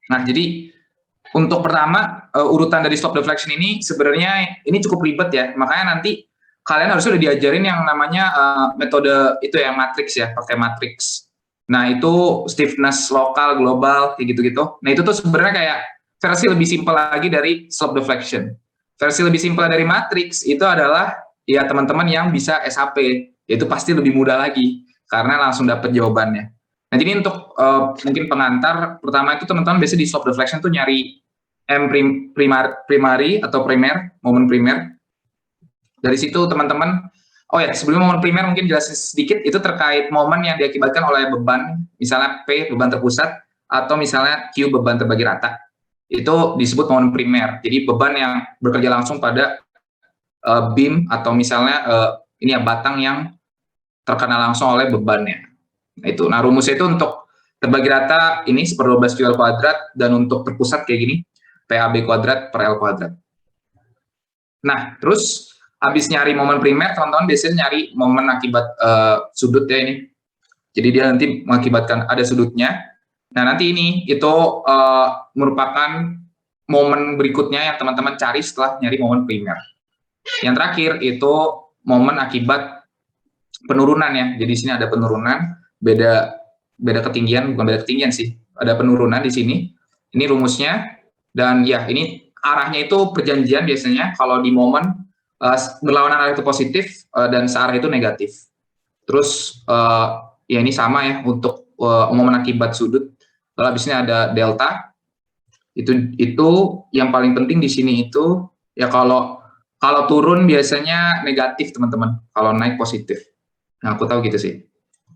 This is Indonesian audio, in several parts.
Nah, jadi untuk pertama urutan dari slope deflection ini sebenarnya ini cukup ribet ya, makanya nanti kalian harusnya udah diajarin yang namanya metode itu yang matrix ya, pakai matrix. Nah itu stiffness lokal, global, kayak gitu-gitu. Nah itu tuh sebenarnya kayak versi lebih simpel lagi dari slope deflection. Versi lebih simpel dari matrix itu adalah ya teman-teman yang bisa SHP, itu pasti lebih mudah lagi karena langsung dapat jawabannya. Nah jadi untuk mungkin pengantar pertama itu teman-teman biasanya di slope deflection tuh nyari primary atau primer, momen primer. Dari situ teman-teman, oh ya sebelum momen primer mungkin jelasin sedikit, itu terkait momen yang diakibatkan oleh beban, misalnya P beban terpusat, atau misalnya Q beban terbagi rata. Itu disebut momen primer, jadi beban yang bekerja langsung pada beam atau misalnya ini ya batang yang terkena langsung oleh bebannya. Nah, itu. Nah, rumusnya itu untuk terbagi rata ini 1/12 QL kuadrat dan untuk terpusat kayak gini, PAB kuadrat per L kuadrat. Nah, terus habis nyari momen primer, teman-teman biasanya nyari momen akibat sudut ya ini. Jadi dia nanti mengakibatkan ada sudutnya. Nah, nanti ini itu merupakan momen berikutnya yang teman-teman cari setelah nyari momen primer. Yang terakhir itu momen akibat penurunan ya. Jadi di sini ada penurunan, beda ketinggian, bukan beda ketinggian sih. Ada penurunan di sini. Ini rumusnya dan ya ini arahnya itu perjanjian biasanya kalau di momen berlawanan arah itu positif dan searah itu negatif. Terus ya ini sama ya untuk momen akibat sudut. Lalu habis ini ada delta. Itu yang paling penting di sini itu ya kalau turun biasanya negatif teman-teman, kalau naik positif. Nah, aku tahu gitu sih.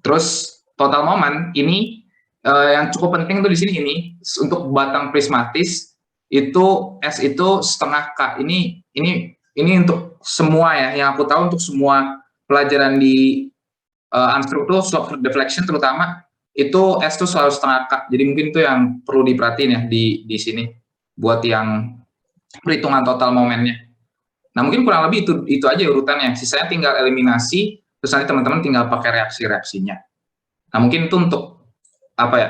Terus total momen ini yang cukup penting tuh di sini ini untuk batang prismatis itu S itu setengah K. Ini untuk semua ya, yang aku tahu untuk semua pelajaran di unstructured slope deflection terutama itu S itu selalu setengah K. Jadi mungkin itu yang perlu diperhatiin ya di sini buat yang perhitungan total momennya. Nah mungkin kurang lebih itu aja urutannya. Sisanya tinggal eliminasi. Terus nanti teman-teman tinggal pakai reaksi-reaksinya. Nah mungkin itu untuk apa ya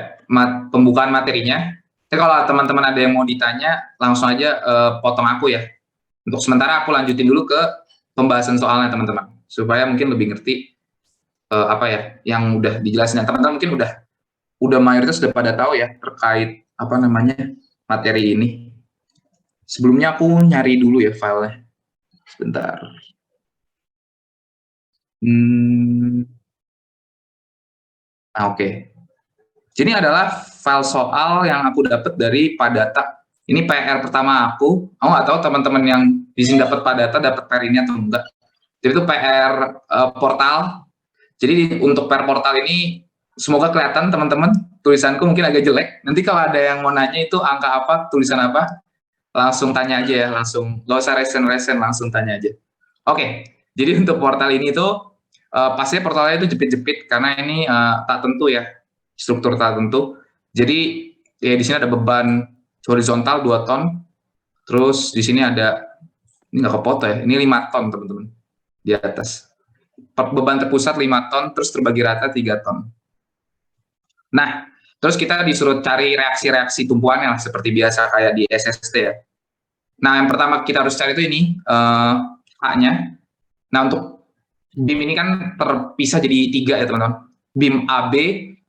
pembukaan materinya. Tapi kalau teman-teman ada yang mau ditanya, langsung aja potong aku ya. Untuk sementara aku lanjutin dulu ke pembahasan soalnya teman-teman, supaya mungkin lebih ngerti apa ya yang udah dijelasin. Teman-teman mungkin udah mayoritas udah pada tahu ya terkait apa namanya materi ini. Sebelumnya aku nyari dulu ya filenya. Sebentar. Nah, oke. Jadi adalah file soal yang aku dapat dari Padata. Ini PR pertama aku. Aku nggak tahu teman-teman yang di sini dapat Padata dapat PR ini atau enggak. Jadi itu PR portal. Jadi untuk PR portal ini semoga kelihatan teman-teman. Tulisanku mungkin agak jelek. Nanti kalau ada yang mau nanya itu angka apa, tulisan apa, langsung tanya aja ya. Langsung, nggak usah resen-resen, langsung tanya aja. Oke. Jadi untuk portal ini tuh pastinya portalnya itu jepit-jepit karena ini tak tentu ya, struktur tak tentu. Jadi ya di sini ada beban horizontal 2 ton, terus di sini ada ini nggak kefoto ya, ini 5 ton teman-teman di atas. Beban terpusat 5 ton, terus terbagi rata 3 ton. Nah, terus kita disuruh cari reaksi-reaksi tumpuannya seperti biasa kayak di SST ya. Nah, yang pertama kita harus cari itu ini A-nya. Nah, untuk BIM ini kan terpisah jadi 3 ya teman-teman. BIM AB,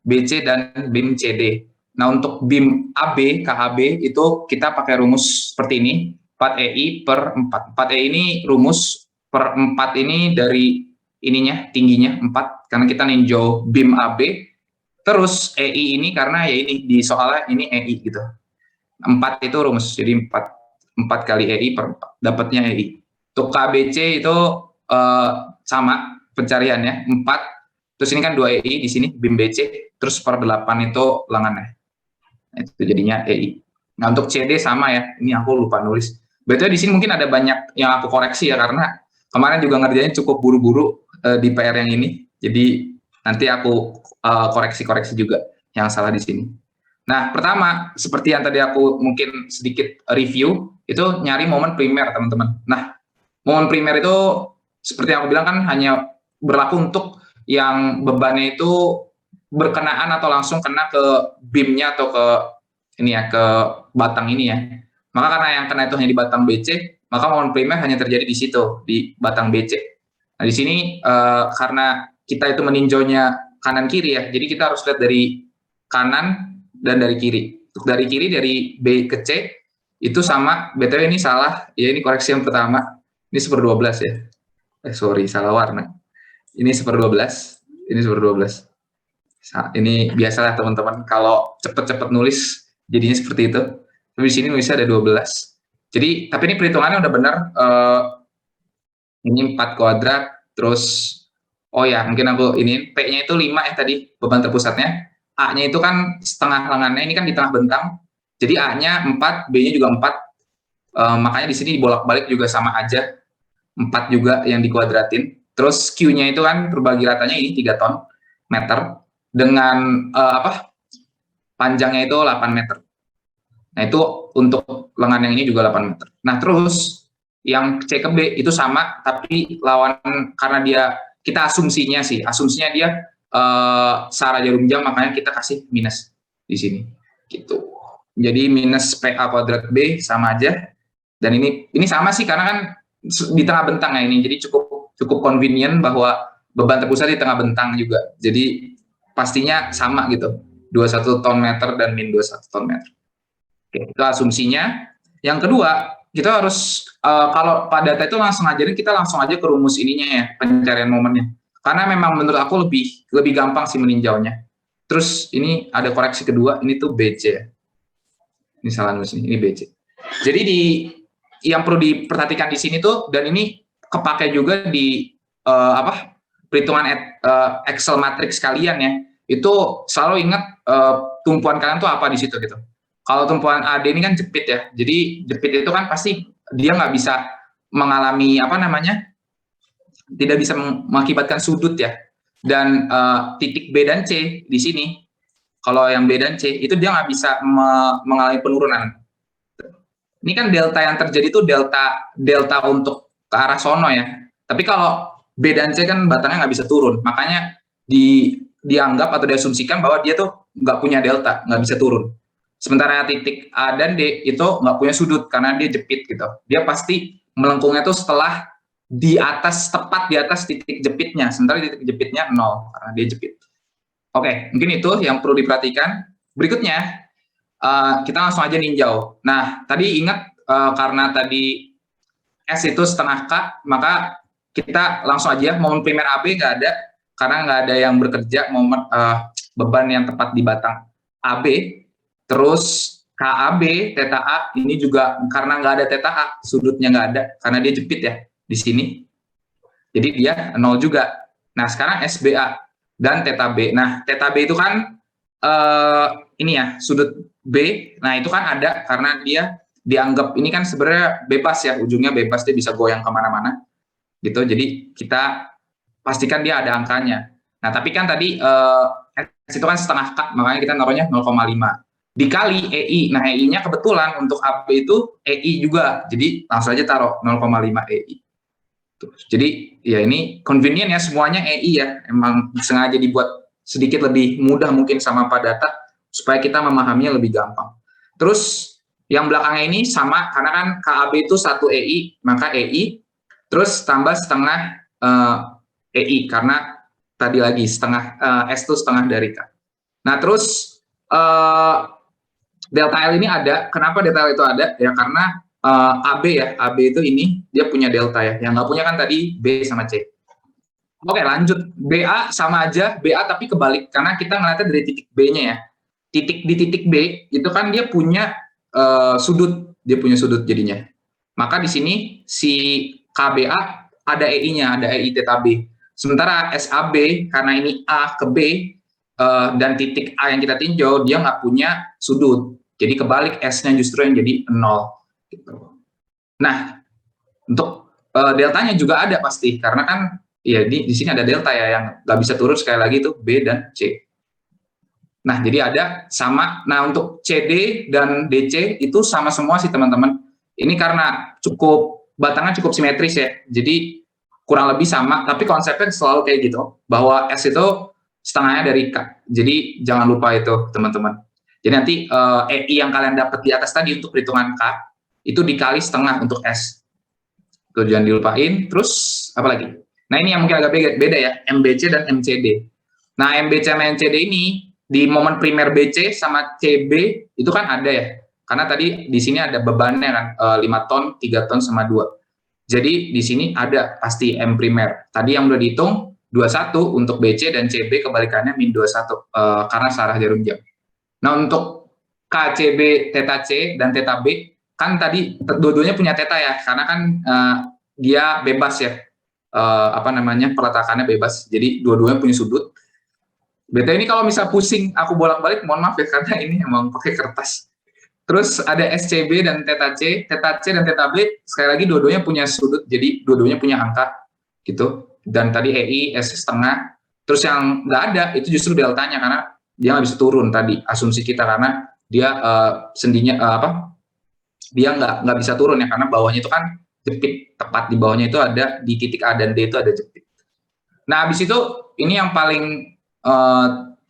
BC, dan BIM CD. Nah, untuk BIM AB, KHB itu kita pakai rumus seperti ini, 4EI per 4. 4EI ini rumus per 4 ini dari ininya, tingginya 4, karena kita ninjau BIM AB. Terus EI ini karena ya ini di soalnya ini EI gitu. 4 itu rumus, jadi 4 kali EI per 4, dapatnya EI. Untuk KBC itu sama pencariannya 4, terus ini kan 2 EI di sini BIM BC, terus per 8 itu lengannya. Nah, itu jadinya EI. Nah, untuk CD sama ya. Ini aku lupa nulis. Betul di sini mungkin ada banyak yang aku koreksi ya karena kemarin juga ngerjain cukup buru-buru di PR yang ini. Jadi nanti aku koreksi-koreksi juga yang salah di sini. Nah, pertama seperti yang tadi aku mungkin sedikit review, itu nyari momen primer, teman-teman. Nah, momen primer itu seperti yang aku bilang kan hanya berlaku untuk yang bebannya itu berkenaan atau langsung kena ke beam-nya atau ke ini ya, ke batang ini ya. Maka karena yang kena itu hanya di batang BC, maka momen primer hanya terjadi di situ, di batang BC. Nah, di sini karena kita itu meninjaunya kanan kiri ya, jadi kita harus lihat dari kanan dan dari kiri. Untuk dari kiri, dari B ke C, itu sama, BTW ini salah, ya ini koreksi yang pertama, ini 1/12 ya. Sorry, salah warna. Ini 1/12, ini 1/12. Ini biasalah teman-teman, kalau cepet-cepet nulis, jadinya seperti itu. Tapi di sini nulisnya ada 12. Jadi, tapi ini perhitungannya udah benar. Ini 4 kuadrat, terus, oh ya, mungkin aku ini, P-nya itu 5 ya tadi, beban terpusatnya. A-nya itu kan setengah lengannya, ini kan di tengah bentang. Jadi A-nya 4, B-nya juga 4. Makanya di sini bolak-balik juga sama aja. 4 juga yang dikuadratin. Terus Q-nya itu kan berbagi ratanya ini 3 ton meter. Dengan panjangnya itu 8 meter. Nah, itu untuk lengan yang ini juga 8 meter. Nah, terus yang C ke B itu sama, tapi lawan karena dia, kita asumsinya dia searah jarum jam, makanya kita kasih minus di sini. Gitu. Jadi minus PA kuadrat B sama aja. Dan ini sama sih, karena kan di tengah bentang ya ini, jadi cukup convenient bahwa beban terpusat di tengah bentang juga. Jadi pastinya sama gitu, 21 ton meter dan min 21 ton meter. Oke, itu asumsinya. Yang kedua, kita harus kalau pada data itu langsung ajarin, kita langsung aja ke rumus ininya ya, pencarian momennya. Karena memang menurut aku lebih gampang sih meninjaunya. Terus ini ada koreksi kedua, ini tuh BC ya. Ini salah nulis ini BC. Jadi yang perlu diperhatikan di sini tuh, dan ini kepakai juga di perhitungan Excel matrix kalian ya. Itu selalu ingat tumpuan kalian tuh apa di situ gitu. Kalau tumpuan AD ini kan jepit ya, jadi jepit itu kan pasti dia nggak bisa mengalami tidak bisa mengakibatkan sudut ya. Dan titik B dan C di sini, kalau yang B dan C itu dia nggak bisa mengalami penurunan. Ini kan delta yang terjadi itu delta untuk ke arah sono ya. Tapi kalau B dan C kan batangnya nggak bisa turun, makanya dianggap atau diasumsikan bahwa dia tuh nggak punya delta, nggak bisa turun. Sementara titik A dan D itu nggak punya sudut karena dia jepit gitu. Dia pasti melengkungnya tuh setelah tepat di atas titik jepitnya. Sementara titik jepitnya 0 karena dia jepit. Oke, mungkin itu yang perlu diperhatikan. Berikutnya, kita langsung aja ninjau. Nah, tadi ingat karena tadi S itu setengah K, maka kita langsung aja, momen primer AB nggak ada, karena nggak ada yang bekerja momen beban yang tepat di batang AB. Terus KAB, theta A, ini juga karena nggak ada theta A, sudutnya nggak ada, karena dia jepit ya, di sini. Jadi dia 0 juga. Nah, sekarang SBA dan theta B. Nah, theta B itu kan ini ya, sudut B, nah itu kan ada karena dia dianggap, ini kan sebenarnya bebas ya, ujungnya bebas, dia bisa goyang kemana-mana. Gitu, jadi kita pastikan dia ada angkanya. Nah, tapi kan tadi S itu kan setengah K, makanya kita naruhnya 0,5. Dikali EI, nah EI-nya kebetulan untuk AB itu EI juga, jadi langsung aja taruh 0,5 EI. Tuh. Jadi ya ini convenient ya, semuanya EI ya, emang sengaja dibuat sedikit lebih mudah mungkin sama Pak Data, supaya kita memahaminya lebih gampang. Terus yang belakangnya ini sama, karena kan KAB itu 1 EI, maka EI, terus tambah setengah EI, karena tadi lagi setengah S itu setengah dari K. Nah terus delta L ini ada. Kenapa delta L itu ada? Ya karena AB ya, AB itu ini dia punya delta ya. Yang nggak punya kan tadi B sama C. Oke, lanjut. BA sama aja, BA tapi kebalik karena kita ngeliatnya dari titik B-nya ya. Di titik B itu kan dia punya sudut, jadinya. Maka di sini si KBA ada EI-nya, ada EI theta B. Sementara SAB karena ini A ke B dan titik A yang kita tinjau dia nggak punya sudut. Jadi kebalik, S-nya justru yang jadi 0. Gitu. Nah, untuk deltanya juga ada pasti, karena kan ya di sini ada delta ya, yang nggak bisa turun sekali lagi itu B dan C. Nah, jadi ada sama. Nah, untuk CD dan DC itu sama semua sih teman-teman. Ini karena batangnya cukup simetris ya, jadi kurang lebih sama, tapi konsepnya selalu kayak gitu, bahwa S itu setengahnya dari K. Jadi jangan lupa itu teman-teman. Jadi nanti EI yang kalian dapat di atas tadi untuk perhitungan K, itu dikali setengah untuk S. Tuh jangan dilupain. Terus apa lagi? Nah ini yang mungkin agak beda ya, MBC dan MCD. Nah MBC sama MCD ini di momen primer BC sama CB itu kan ada ya, karena tadi di sini ada bebannya kan 5 ton, 3 ton sama 2. Jadi di sini ada pasti M primer. Tadi yang udah dihitung 21 untuk BC dan CB kebalikannya min 21 karena searah jarum jam. Nah untuk KCB, theta C dan theta B kan tadi dua-duanya punya theta ya, karena kan dia bebas ya, apa namanya, peletakannya bebas. Jadi dua-duanya punya sudut. BTW ini kalau misal pusing aku bolak-balik, mohon maaf ya karena ini emang pakai kertas. Terus ada SCB dan theta C dan theta B sekali lagi dua-duanya punya sudut, jadi dua-duanya punya angka gitu. Dan tadi EI S setengah. Terus yang nggak ada itu justru deltanya karena dia nggak bisa turun tadi asumsi kita karena dia sendinya dia nggak bisa turun ya karena bawahnya itu kan jepit, tepat di bawahnya itu ada di titik A dan D itu ada jepit. Nah habis itu ini yang paling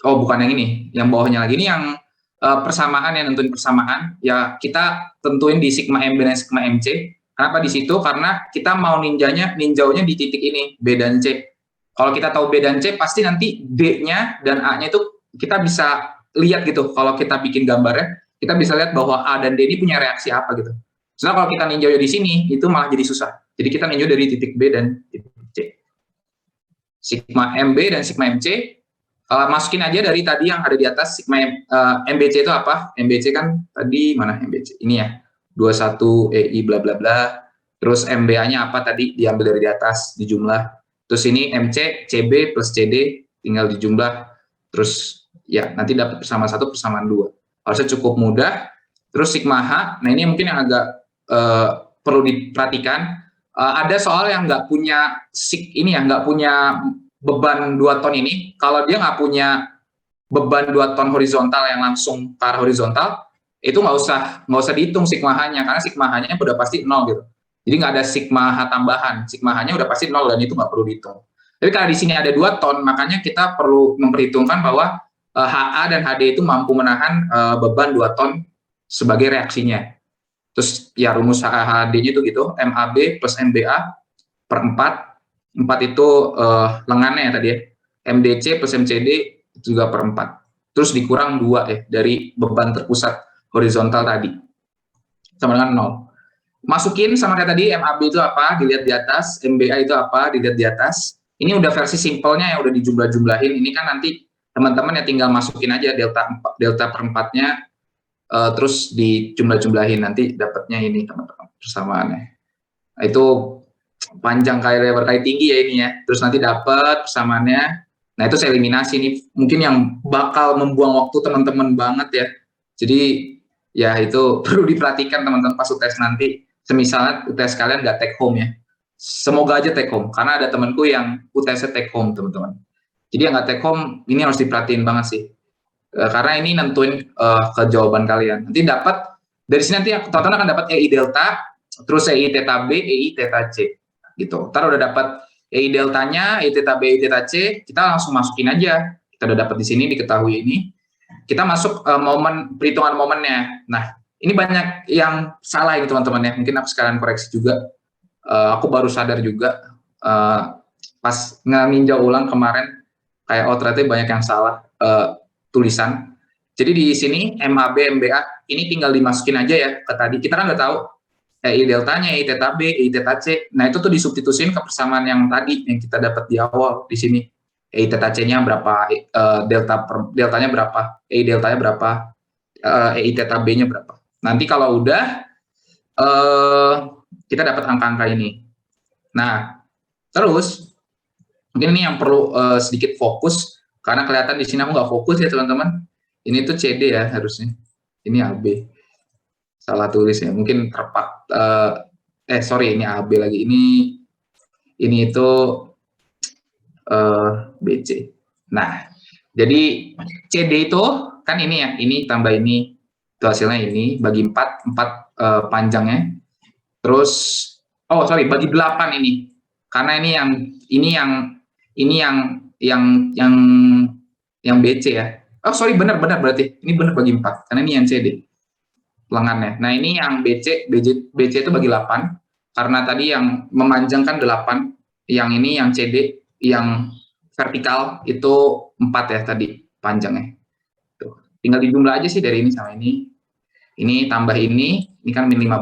oh bukan yang ini, yang bawahnya lagi ini yang persamaan, yang nentuin persamaan ya kita tentuin di sigma MB dan sigma MC. Kenapa di situ? Karena kita mau ninjaunya di titik ini B dan C. Kalau kita tahu B dan C pasti nanti D-nya dan A-nya itu kita bisa lihat gitu. Kalau kita bikin gambarnya kita bisa lihat bahwa A dan D ini punya reaksi apa gitu. Soalnya kalau kita ninjau di sini itu malah jadi susah. Jadi kita ninjau dari titik B dan titik C. Sigma MB dan sigma MC masukin aja dari tadi yang ada di atas. Sigma MBC itu apa? MBC kan tadi mana MBC? Ini ya. 21 EI bla bla bla. Terus MBA-nya apa tadi? Diambil dari di atas, dijumlah. Terus ini MC, CB plus CD tinggal dijumlah. Terus ya nanti dapat persamaan 1 persamaan 2. Harusnya cukup mudah. Terus sigma H, nah ini mungkin yang agak perlu diperhatikan. Ada soal yang nggak punya nggak punya beban 2 ton ini. Kalau dia nggak punya beban 2 ton horizontal yang langsung ke arah horizontal, itu nggak usah dihitung sigma H-nya karena sigma H-nya udah pasti 0 gitu. Jadi nggak ada sigma H tambahan, sigma H-nya udah pasti 0 dan itu nggak perlu dihitung. Tapi karena di sini ada 2 ton, makanya kita perlu memperhitungkan bahwa HA dan HD itu mampu menahan beban 2 ton sebagai reaksinya. Terus ya rumus HHD-nya itu gitu, MAB plus MBA per 4. 4 itu lengannya ya tadi ya. MDC plus MCD juga per 4. Terus dikurang 2 ya dari beban terpusat horizontal tadi. Sama dengan 0. Masukin sama kayak tadi, MAB itu apa, dilihat di atas, MBA itu apa, dilihat di atas. Ini udah versi simpelnya yang udah dijumlah-jumlahin. Ini kan nanti teman-teman ya tinggal masukin aja delta per 4-nya, terus dijumlah-jumlahin, nanti dapatnya ini teman-teman persamaannya. Nah, itu panjang kali lebar kali tinggi ya ini ya. Terus nanti dapat persamaannya. Nah itu saya eliminasi nih. Mungkin yang bakal membuang waktu teman-teman banget ya. Jadi ya itu perlu diperhatikan teman-teman pas UTS nanti. Semisalnya UTS kalian nggak take home ya. Semoga aja take home. Karena ada temanku yang UTS take home teman-teman. Jadi yang nggak take home ini harus diperhatiin banget sih. Karena ini nentuin kejawaban kalian. Nanti dapat dari sini nanti teman-teman akan dapat EI delta, terus EI theta B, EI theta C. Gitu. Ntar udah dapat EI deltanya, EI theta B, EI theta C, kita langsung masukin aja. Kita udah dapat di sini, diketahui ini. Kita masuk perhitungan momennya. Nah, ini banyak yang salah ini teman-teman ya. Mungkin aku sekalian koreksi juga. Aku baru sadar juga pas ninjau ulang kemarin, kayak ternyata banyak yang salah tulisan. Jadi di sini MAB, MBA ini tinggal dimasukin aja ya ke tadi. Kita kan udah tahu EI deltanya, EI theta B, EI theta C. Nah itu tuh disubstitusin ke persamaan yang tadi yang kita dapat di awal di sini. EI theta C-nya berapa, deltanya berapa, EI deltanya berapa, EI theta B-nya berapa. Nanti kalau udah kita dapat angka-angka ini. Nah terus mungkin ini yang perlu sedikit fokus karena kelihatan di sini aku nggak fokus ya teman-teman. Ini tuh CD ya harusnya. Ini AB. Salah tulis ya. Mungkin sorry ini AB lagi. Ini itu BC. Nah, jadi CD itu kan ini ya. Ini tambah ini. Itu hasilnya ini bagi 4 panjangnya. Terus bagi 8 ini. Karena ini yang BC ya. Oh sorry, benar-benar berarti ini benar bagi 4 karena ini yang CD lengannya. Nah ini yang BC itu bagi 8 karena tadi yang memanjangkan 8, yang ini yang CD yang vertikal itu 4 ya tadi panjangnya. Tuh. Tinggal dijumlah aja sih dari ini sama ini tambah ini kan min 15,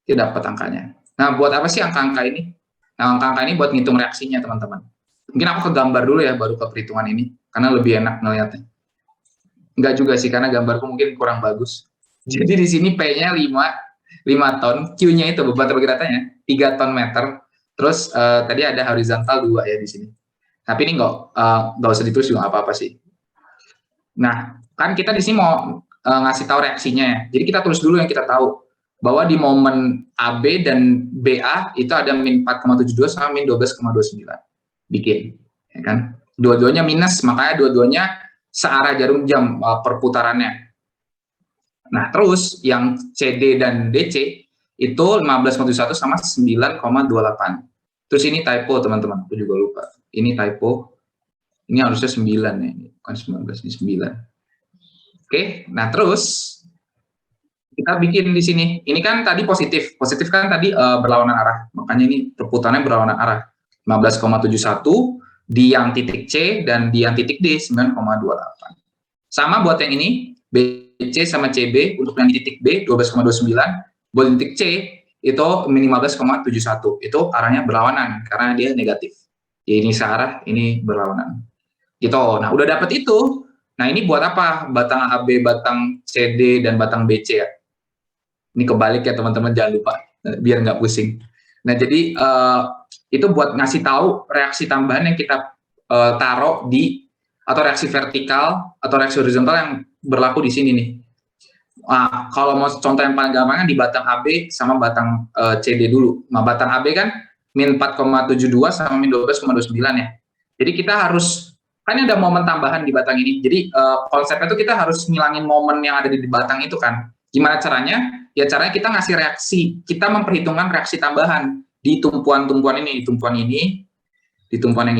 dia dapat angkanya. Nah buat apa sih angka-angka ini? Nah angka-angka ini buat ngitung reaksinya teman-teman. Mungkin aku ke gambar dulu ya baru ke perhitungan ini karena lebih enak ngeliatnya. Enggak juga sih karena gambarku mungkin kurang bagus. Jadi di sini P-nya 5 ton, Q-nya itu beban terbagi ratanya 3 ton meter. Terus tadi ada horizontal 2 ya di sini. Tapi ini nggak usah ditulis juga apa-apa sih. Nah, kan kita di sini mau ngasih tahu reaksinya ya. Jadi kita tulis dulu yang kita tahu bahwa di momen AB dan BA itu ada min 4,72 sama min 12,29. Bikin, ya kan? Dua-duanya minus, makanya dua-duanya searah jarum jam perputarannya. Nah, terus yang CD dan DC itu 15,1 sama 9,28. Terus ini typo, teman-teman. Aku juga lupa. Ini typo. Ini harusnya 9 ya. Bukan 19, ini 9. Oke, nah terus kita bikin di sini. Ini kan tadi positif. Positif kan tadi berlawanan arah. Makanya ini perputarannya berlawanan arah. 15,71 di yang titik C dan di yang titik D 9,28. Sama buat yang ini, BC sama CB untuk yang di titik B 12,29, buat titik C itu min 15,71. Itu arahnya berlawanan karena dia negatif. Ya, ini searah, ini berlawanan. Gitu. Nah, udah dapat itu. Nah, ini buat apa? Batang AB, batang CD, dan batang BC ya. Ini kebalik ya teman-teman, jangan lupa biar nggak pusing. Nah, jadi itu buat ngasih tahu reaksi tambahan yang kita taruh di atau reaksi vertikal atau reaksi horizontal yang berlaku di sini nih. Nah, kalau mau contoh yang paling gampang kan di batang AB sama batang CD dulu. Nah, batang AB kan min 4,72 sama min 12,29 ya. Jadi kita harus, kan ada momen tambahan di batang ini. Jadi konsepnya itu kita harus ngilangin momen yang ada di batang itu kan. Gimana caranya? Ya caranya kita ngasih reaksi, kita memperhitungkan reaksi tambahan di tumpuan-tumpuan ini, di tumpuan yang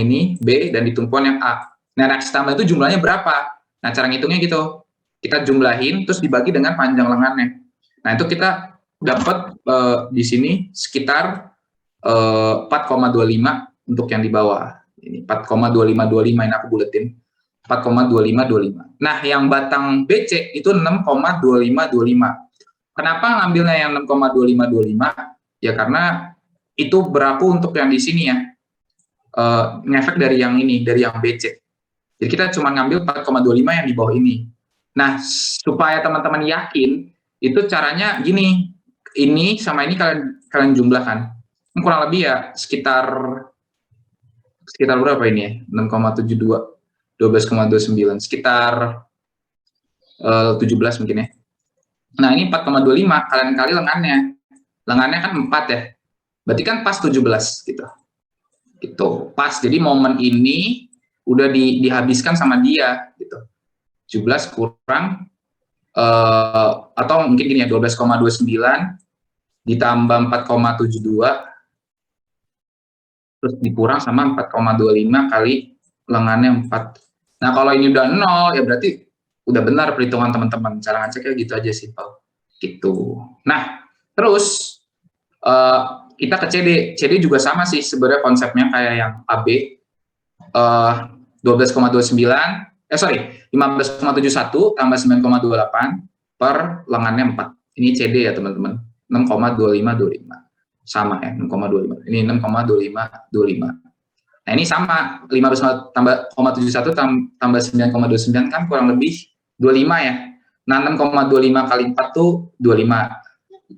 ini, B, dan di tumpuan yang A. Nah, reaksi tambahan itu jumlahnya berapa? Nah, cara ngitungnya gitu. Kita jumlahin, terus dibagi dengan panjang lengannya. Nah, itu kita dapat di sini sekitar 4,25 untuk yang di bawah. Ini 4,2525, ini aku buletin. 4,2525. Nah, yang batang BC itu 6,2525. Kenapa ngambilnya yang 6,2525? Ya karena itu berlaku untuk yang di sini ya. Ngefek dari yang ini, dari yang BC. Jadi kita cuma ngambil 4,25 yang di bawah ini. Nah, supaya teman-teman yakin, itu caranya gini. Ini sama ini kalian jumlahkan. Kurang lebih ya sekitar berapa ini ya? 6,72, 12,29, sekitar 17 mungkin ya. Nah, ini 4,25 kalian kali lengannya. Lengannya kan 4 ya. Berarti kan pas 17 gitu. Gitu. Pas. Jadi momen ini udah dihabiskan sama dia gitu. 17 kurang atau mungkin gini ya, 12,29 ditambah 4,72 terus dikurang sama 4,25 kali lengannya 4. Nah, kalau ini udah 0 ya berarti udah benar perhitungan teman-teman. Cara ngeceknya gitu aja simpel. Gitu. Nah, terus kita ke CD. CD juga sama sih sebenarnya konsepnya kayak yang AB. 15,71 tambah 9,28 per lengannya 4. Ini CD ya teman-teman. 6,2525. Sama ya, 6,25. Ini 6,2525. Nah, ini sama 15 tambah 0,71 tambah 9,29 kan kurang lebih 25 ya. Nah, 6,25 kali 4 tuh 25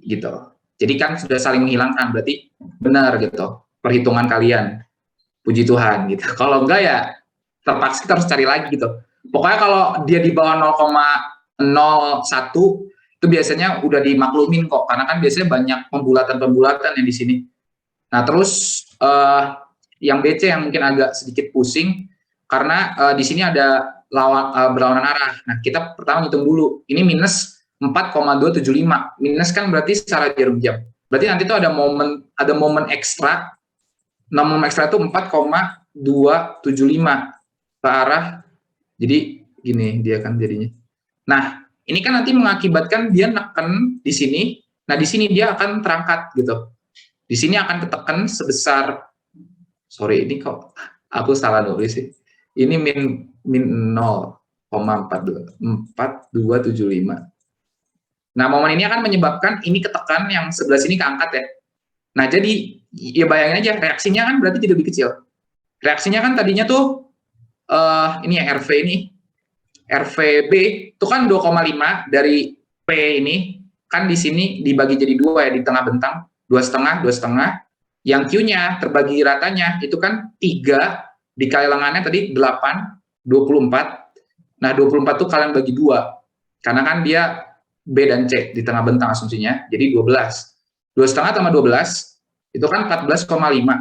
gitu. Jadi kan sudah saling menghilangkan, berarti benar gitu perhitungan kalian. Puji Tuhan gitu. Kalau enggak ya terpaksa kita harus cari lagi gitu. Pokoknya kalau dia di bawah 0,01 itu biasanya udah dimaklumin kok, karena kan biasanya banyak pembulatan-pembulatan yang di sini. Nah, terus yang BC yang mungkin agak sedikit pusing karena di sini ada berlawanan arah. Nah, kita pertama hitung dulu. Ini minus 4,275. Minus kan berarti secara jarum jam. Berarti nanti itu ada momen ekstra. Momen ekstra itu 4,275 ke arah. Jadi Gini dia kan jadinya. Nah, ini kan nanti mengakibatkan dia neken di sini. Nah, di sini dia akan terangkat gitu. Di sini akan ketekan sebesar, sorry ini kok aku salah nulis sih. Ini min 0,4275. Nah, momen ini akan menyebabkan ini ketekan, yang sebelah sini keangkat ya. Nah, jadi ya bayangin aja reaksinya kan berarti jadi lebih kecil. Reaksinya kan tadinya tuh ini ya RV ini, RVB itu kan 2,5 dari P ini, kan di sini dibagi jadi dua ya, di tengah bentang, 2,5, 2,5. Yang Q-nya terbagi ratanya itu kan 3 dikali lengannya tadi 8, 24. Nah, 24 tuh kalian bagi 2. Karena kan dia B dan C di tengah bentang asumsinya, jadi 12. 2,5 tambah 12 itu kan 14,5.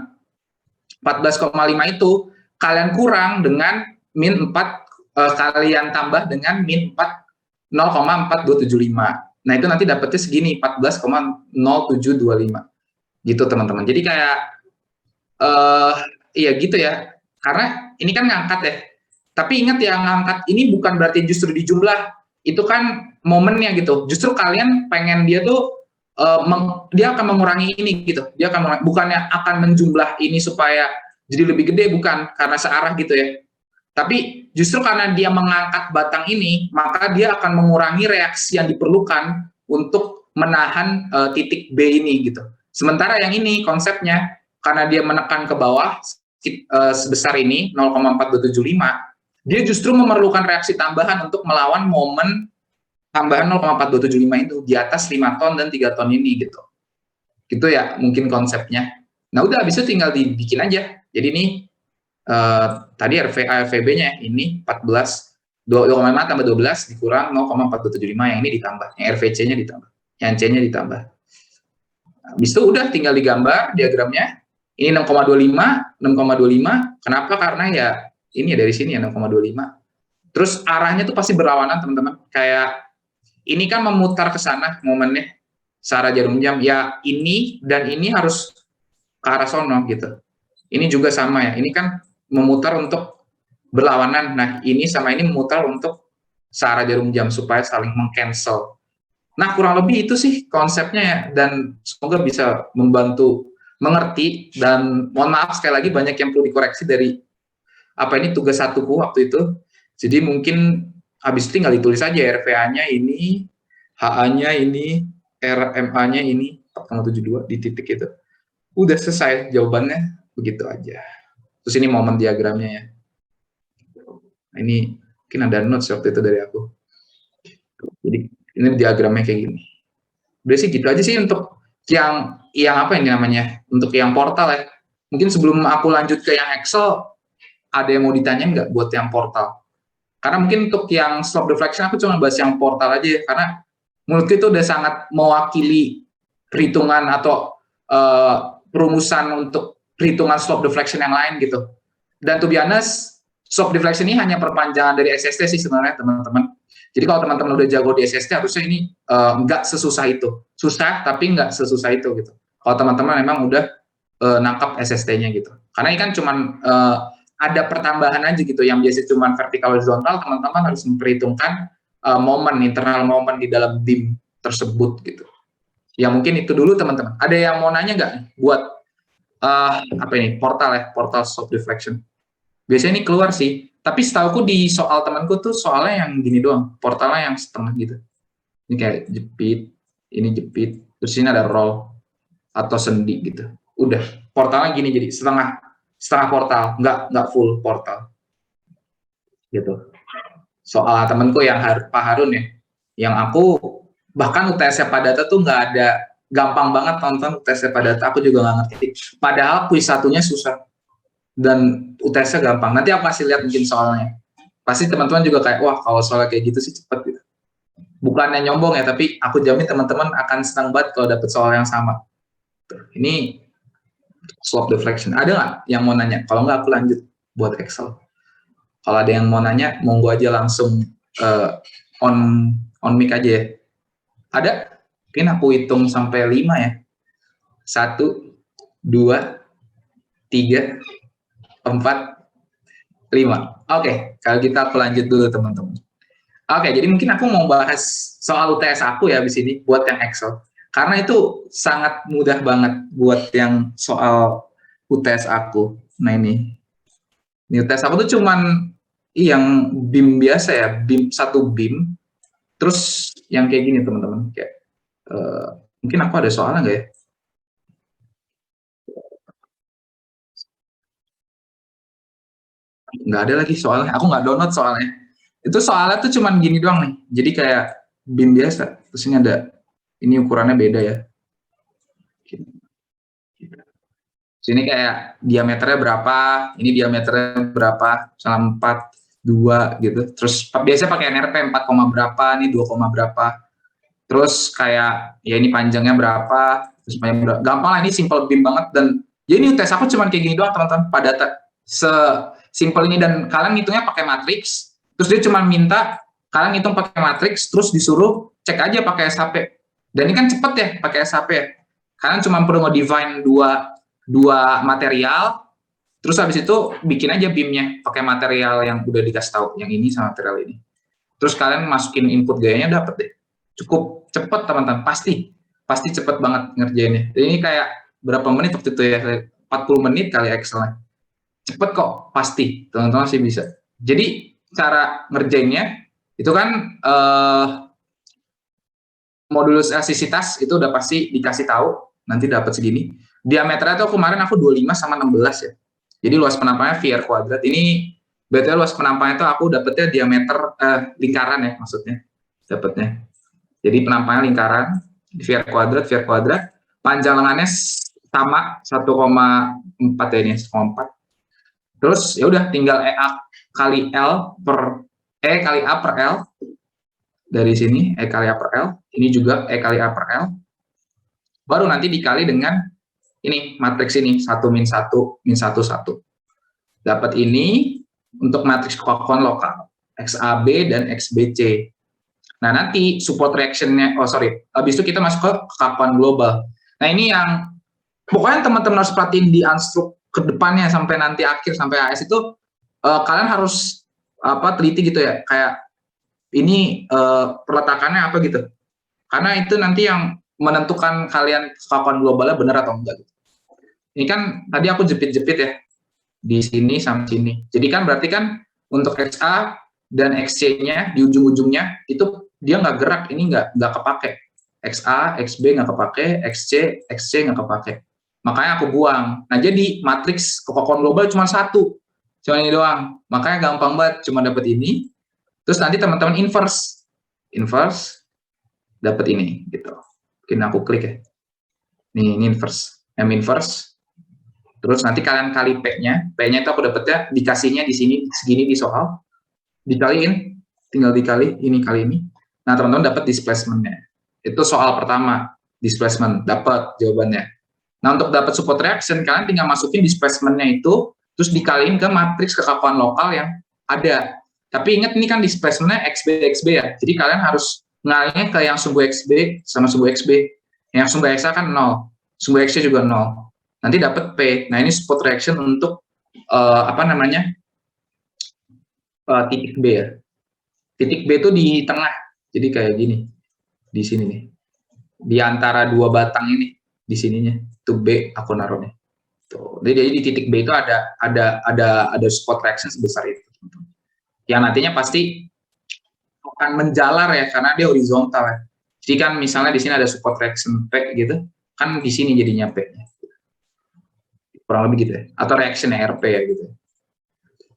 14,5 itu kalian kurang dengan min 4, kalian tambah dengan min 4, 0,4275. Nah, itu nanti dapetnya segini, 14,0725. Gitu, teman-teman. Jadi kayak, iya gitu ya. Karena ini kan ngangkat ya. Tapi ingat ya, ngangkat ini bukan berarti justru di jumlah. Itu kan momennya gitu. Justru kalian pengen dia tuh, dia akan mengurangi ini gitu. Dia akan bukannya akan menjumlah ini supaya jadi lebih gede, bukan. Karena searah gitu ya. Tapi justru karena dia mengangkat batang ini, maka dia akan mengurangi reaksi yang diperlukan untuk menahan titik B ini gitu. Sementara yang ini konsepnya, karena dia menekan ke bawah sebesar ini 0,4275, dia justru memerlukan reaksi tambahan untuk melawan momen tambahan 0,4275 itu di atas 5 ton dan 3 ton ini gitu. Gitu ya mungkin konsepnya. Nah, udah habis itu tinggal dibikin aja. Jadi ini tadi RVB-nya ini 14, 2,5 tambah 12 dikurang 0,4275, yang ini ditambah, yang RVC-nya ditambah, yang C-nya ditambah. Habis itu udah tinggal digambar diagramnya. Ini 6,25, 6,25. Kenapa? Karena ya ini ya dari sini ya 6,25. Terus arahnya tuh pasti berlawanan, teman-teman. Kayak ini kan memutar ke sana momennya searah jarum jam. Ya ini dan ini harus ke arah sono gitu. Ini juga sama ya. Ini kan memutar untuk berlawanan. Nah, ini sama ini memutar untuk searah jarum jam supaya saling meng-cancel. Nah, kurang lebih itu sih konsepnya ya, dan semoga bisa membantu mengerti. Dan mohon maaf sekali lagi banyak yang perlu dikoreksi dari apa ini tugas satuku waktu itu. Jadi mungkin habis itu tinggal ditulis aja RVA-nya ini, HA-nya ini, RMA-nya ini 4,72 di titik itu. Udah selesai jawabannya, begitu aja. Terus ini momen diagramnya ya. Nah, ini mungkin ada notes waktu itu dari aku. Jadi ini diagramnya kayak gini. Udah sih gitu aja sih untuk yang apa ini namanya, untuk yang portal ya. Mungkin sebelum aku lanjut ke yang Excel, ada yang mau ditanya nggak buat yang portal? Karena mungkin untuk yang slope deflection aku cuma bahas yang portal aja ya, karena menurutku itu udah sangat mewakili perhitungan atau perumusan untuk perhitungan slope deflection yang lain gitu. Dan to be honest, slope deflection ini hanya perpanjangan dari SST sih sebenarnya, teman-teman. Jadi kalau teman-teman udah jago di SST, harusnya ini nggak sesusah itu. Susah, tapi nggak sesusah itu gitu. Kalau teman-teman memang udah nangkap SST-nya gitu. Karena ini kan cuman ada pertambahan aja gitu, yang biasa cuman vertikal horizontal, teman-teman harus memperhitungkan momen, internal momen di dalam beam tersebut gitu. Ya mungkin itu dulu teman-teman. Ada yang mau nanya nggak buat apa ini, portal ya, portal slope deflection? Biasanya ini keluar sih, tapi setauku di soal temanku tuh soalnya yang gini doang, portalnya yang setengah gitu. Ini kayak jepit, ini jepit, terus ini ada roll atau sendi gitu. Udah, portalnya gini, jadi setengah portal, nggak full portal. Gitu. Soal temanku yang Pak Harun ya, yang aku bahkan UTS Padata tuh nggak ada, gampang banget tonton UTS Padata, aku juga nggak ngerti. Padahal kuis satunya susah dan UTS-nya gampang. Nanti aku kasih lihat mungkin soalnya. Pasti teman-teman juga kayak, wah kalau soalnya kayak gitu sih cepet gitu. Bukannya nyombong ya, tapi aku jamin teman-teman akan senang banget kalau dapet soal yang sama. Ini slope deflection. Ada nggak yang mau nanya? Kalau nggak aku lanjut buat Excel. Kalau ada yang mau nanya, monggo aja langsung on mic aja ya. Ada? Mungkin aku hitung sampai 5 ya. 1, 2, 3, 4, 5. Oke, kalau gitu aku lanjut dulu teman-teman. Oke, jadi mungkin aku mau bahas soal UTS aku ya di sini buat yang Excel. Karena itu sangat mudah banget buat yang soal UTS aku. Nah ini UTS aku tuh cuman yang BIM biasa ya, BIM satu BIM. Terus yang kayak gini teman-teman, kayak mungkin aku ada soalnya nggak ya? Nggak ada lagi soalnya. Aku nggak download soalnya. Itu soalnya tuh cuman gini doang nih. Jadi kayak BIM biasa. Terus ini ada, ini ukurannya beda ya. Sini kayak diameternya berapa, ini diameternya berapa, misalnya 4, 2 gitu. Terus biasanya pakai NRP 4, berapa, ini 2, berapa. Terus kayak ya ini panjangnya berapa, terus panjangnya berapa. Gampang lah, ini simple BIM banget. Dan ya ini tes aku cuma kayak gini doang teman-teman, pada sesimpel ini. Dan kalian ngitungnya pakai matriks. Terus dia cuma minta kalian ngitung pakai matriks, terus disuruh cek aja pakai SAP. Dan ini kan cepet ya pakai SAP ya. Kalian cuma perlu nge-define dua material, terus habis itu bikin aja BIM-nya pakai material yang udah dikasih tahu, yang ini sama material ini. Terus kalian masukin input gayanya, dapet deh. Cukup cepet teman-teman, pasti cepet banget ngerjainnya. Jadi ini kayak berapa menit waktu itu ya, 40 menit kali Excel-nya. Cepet kok, pasti teman-teman sih bisa. Jadi cara ngerjainnya itu kan modulus elastisitas itu udah pasti dikasih tahu, nanti dapat segini. Diameternya tuh kemarin aku 25 sama 16 ya. Jadi luas penampangnya VR kuadrat. Ini berarti luas penampangnya itu aku dapetnya diameter lingkaran ya maksudnya. Dapatnya. Jadi penampangnya lingkaran, VR kuadrat. Panjang lengannya sama 1,4 ya ini, 1,4. Terus ya udah tinggal EA kali L per E kali A per L. Dari sini E kali A per L, ini juga E kali A per L. Baru nanti dikali dengan ini matriks ini 1 min 1 min 1 1. Dapat ini untuk matriks kekuatan lokal XAB dan XBC. Nah, nanti support reaction-nya, habis itu kita masuk ke kekakuan global. Nah, ini yang pokoknya teman-teman harus perhatiin di unstruk ke depannya sampai nanti akhir sampai AS itu kalian harus teliti gitu ya, kayak ini peletakannya apa gitu. Karena itu nanti yang menentukan kalian kekakuan globalnya benar atau enggak. Ini kan tadi aku jepit-jepit ya di sini sama sini. Jadi kan berarti kan untuk XA dan XC-nya di ujung-ujungnya itu dia nggak gerak, ini nggak kepake. XA, XB nggak kepake, XC nggak kepake. Makanya aku buang. Nah jadi matriks kekakuan global cuma satu, cuma ini doang. Makanya gampang banget, cuma dapat ini. Terus nanti teman-teman inverse dapat ini gitu. Mungkin aku klik ya. Nih, ini inverse. Inverse. Terus nanti kalian kali P-nya. P-nya itu aku dapetnya dikasihnya di sini segini di soal. Dikaliin, tinggal dikali ini kali ini. Nah, teman-teman dapat displacement-nya. Itu soal pertama, displacement, dapat jawabannya. Nah, untuk dapat support reaction, kalian tinggal masukin displacement-nya itu, terus dikaliin ke matriks kekakuan lokal yang ada. Tapi ingat ini kan displacement-nya XB ya. Jadi kalian harus ngalinya ke yang sumbu XB sama sumbu XB. Yang sumbu XA kan 0, sumbu XC juga 0. Nanti dapat P. Nah, ini support reaction untuk titik B ya. Titik B itu di tengah. Jadi kayak gini. Di sini nih. Di antara dua batang ini, di sininya. Itu B aku naruhnya. Tuh. Jadi di titik B itu ada support reaction sebesar itu. Yang nantinya pasti akan menjalar ya karena dia horizontal ya. Jadi kan misalnya di sini ada support reaction P gitu, kan di sini jadinya P-nya. Kurang lebih gitu ya. Atau reaction RP ya gitu.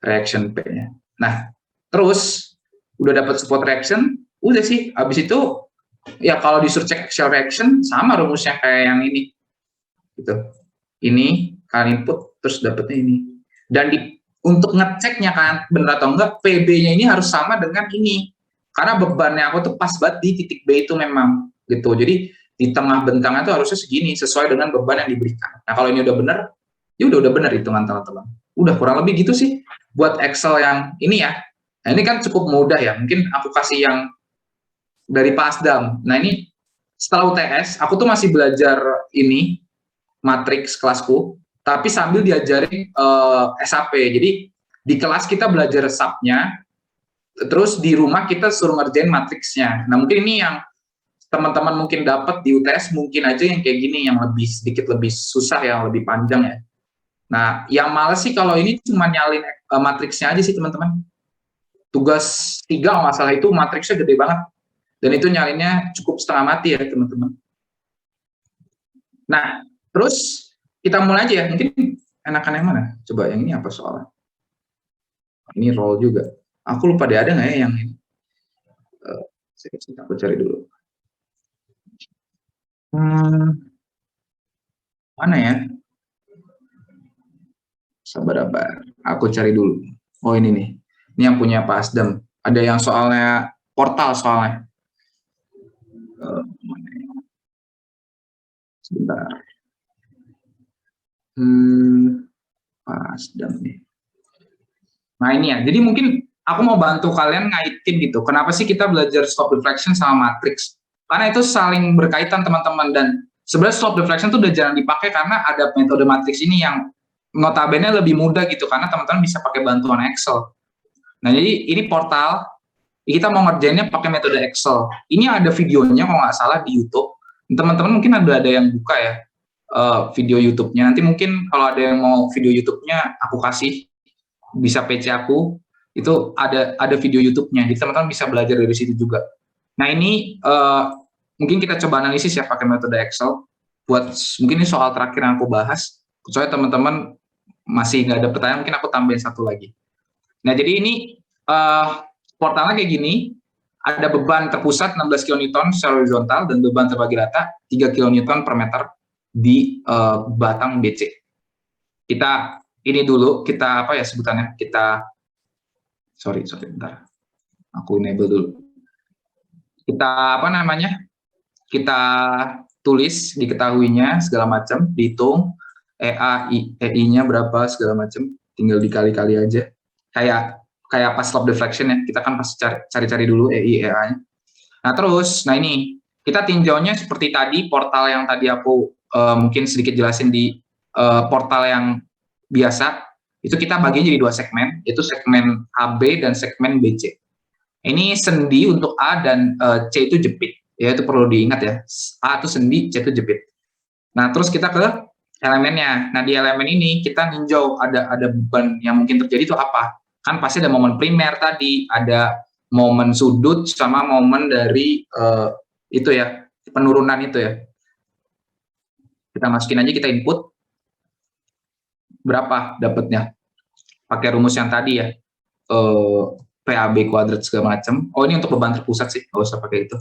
Reaction P-nya. Nah, terus udah dapat support reaction, udah sih. Habis itu ya kalau disuruh cek axial reaction sama rumusnya kayak yang ini. Gitu. Ini kalian input terus dapatnya ini. Dan untuk ngeceknya kan benar atau enggak, PB-nya ini harus sama dengan ini. Karena bebannya aku tuh pas banget di titik B itu memang gitu. Jadi di tengah bentangnya tuh harusnya segini sesuai dengan beban yang diberikan. Nah, kalau ini udah benar, ya udah benar hitungan teman-teman. Udah kurang lebih gitu sih buat Excel yang ini ya. Nah, ini kan cukup mudah ya. Mungkin aku kasih yang dari Pasdam. Nah, ini setelah UTS, aku tuh masih belajar ini matriks kelasku, tapi sambil diajarin SAP. Jadi di kelas kita belajar subnya, terus di rumah kita suruh ngerjain matriksnya. Nah, mungkin ini yang teman-teman mungkin dapat di UTS, mungkin aja yang kayak gini, yang lebih sedikit lebih susah, yang lebih panjang ya. Nah, yang males sih kalau ini cuma nyalin matriksnya aja sih teman-teman. Tugas 3 masalah itu matriksnya gede banget. Dan itu nyalinnya cukup setengah mati ya teman-teman. Nah, terus kita mulai aja ya. Mungkin enakan yang mana? Coba yang ini apa soalnya? Ini roll juga. Aku lupa deh, ada nggak ya yang ini? Aku cari dulu. Mana ya? Sabar-sabar. Aku cari dulu. Oh ini nih. Ini yang punya Pak Asdam. Ada yang soalnya portal soalnya. Sebentar. Pak Asdam nih. Nah ini ya. Jadi mungkin aku mau bantu kalian ngaitin gitu. Kenapa sih kita belajar stop deflection sama matrix? Karena itu saling berkaitan teman-teman, dan sebenarnya stop deflection tuh udah jarang dipakai karena ada metode matrix ini yang notabene lebih mudah gitu, karena teman-teman bisa pakai bantuan Excel. Nah jadi ini portal, kita mau ngerjainnya pakai metode Excel. Ini ada videonya kalau nggak salah di YouTube. Teman-teman mungkin ada yang buka ya video YouTube-nya. Nanti mungkin kalau ada yang mau video YouTube-nya aku kasih, bisa PC aku, itu ada video YouTube-nya. Jadi teman-teman bisa belajar dari situ juga. Nah ini mungkin kita coba analisis ya pakai metode Excel. Buat mungkin ini soal terakhir yang aku bahas. Soalnya teman-teman masih nggak ada pertanyaan, mungkin aku tambahin satu lagi. Nah jadi ini portalnya kayak gini. Ada beban terpusat 16 kN secara horizontal dan beban terbagi rata 3 kN per meter di batang BC. Kita ini dulu, kita apa ya sebutannya? Kita sorry bentar. Aku enable dulu. Kita apa namanya? Kita tulis diketahuinya segala macam, dihitung EI-nya berapa segala macam, tinggal dikali-kali aja. Kayak pas stop deflection ya, kita kan pasti cari-cari dulu EI-nya. Nah terus, nah ini kita tinjaunya seperti tadi portal yang tadi aku mungkin sedikit jelasin di portal yang biasa, itu kita bagi jadi 2 segmen, yaitu segmen AB dan segmen BC. Ini sendi untuk A dan C itu jepit, ya itu perlu diingat ya. A itu sendi, C itu jepit. Nah terus kita ke elemennya. Nah di elemen ini kita ninjau ada beban yang mungkin terjadi itu apa? Kan pasti ada momen primer tadi, ada momen sudut sama momen dari itu ya, penurunan itu ya. Kita masukin aja, kita input berapa dapatnya pakai rumus yang tadi ya, PAB kuadrat segala macam. Oh ini untuk beban terpusat sih, nggak usah pakai itu,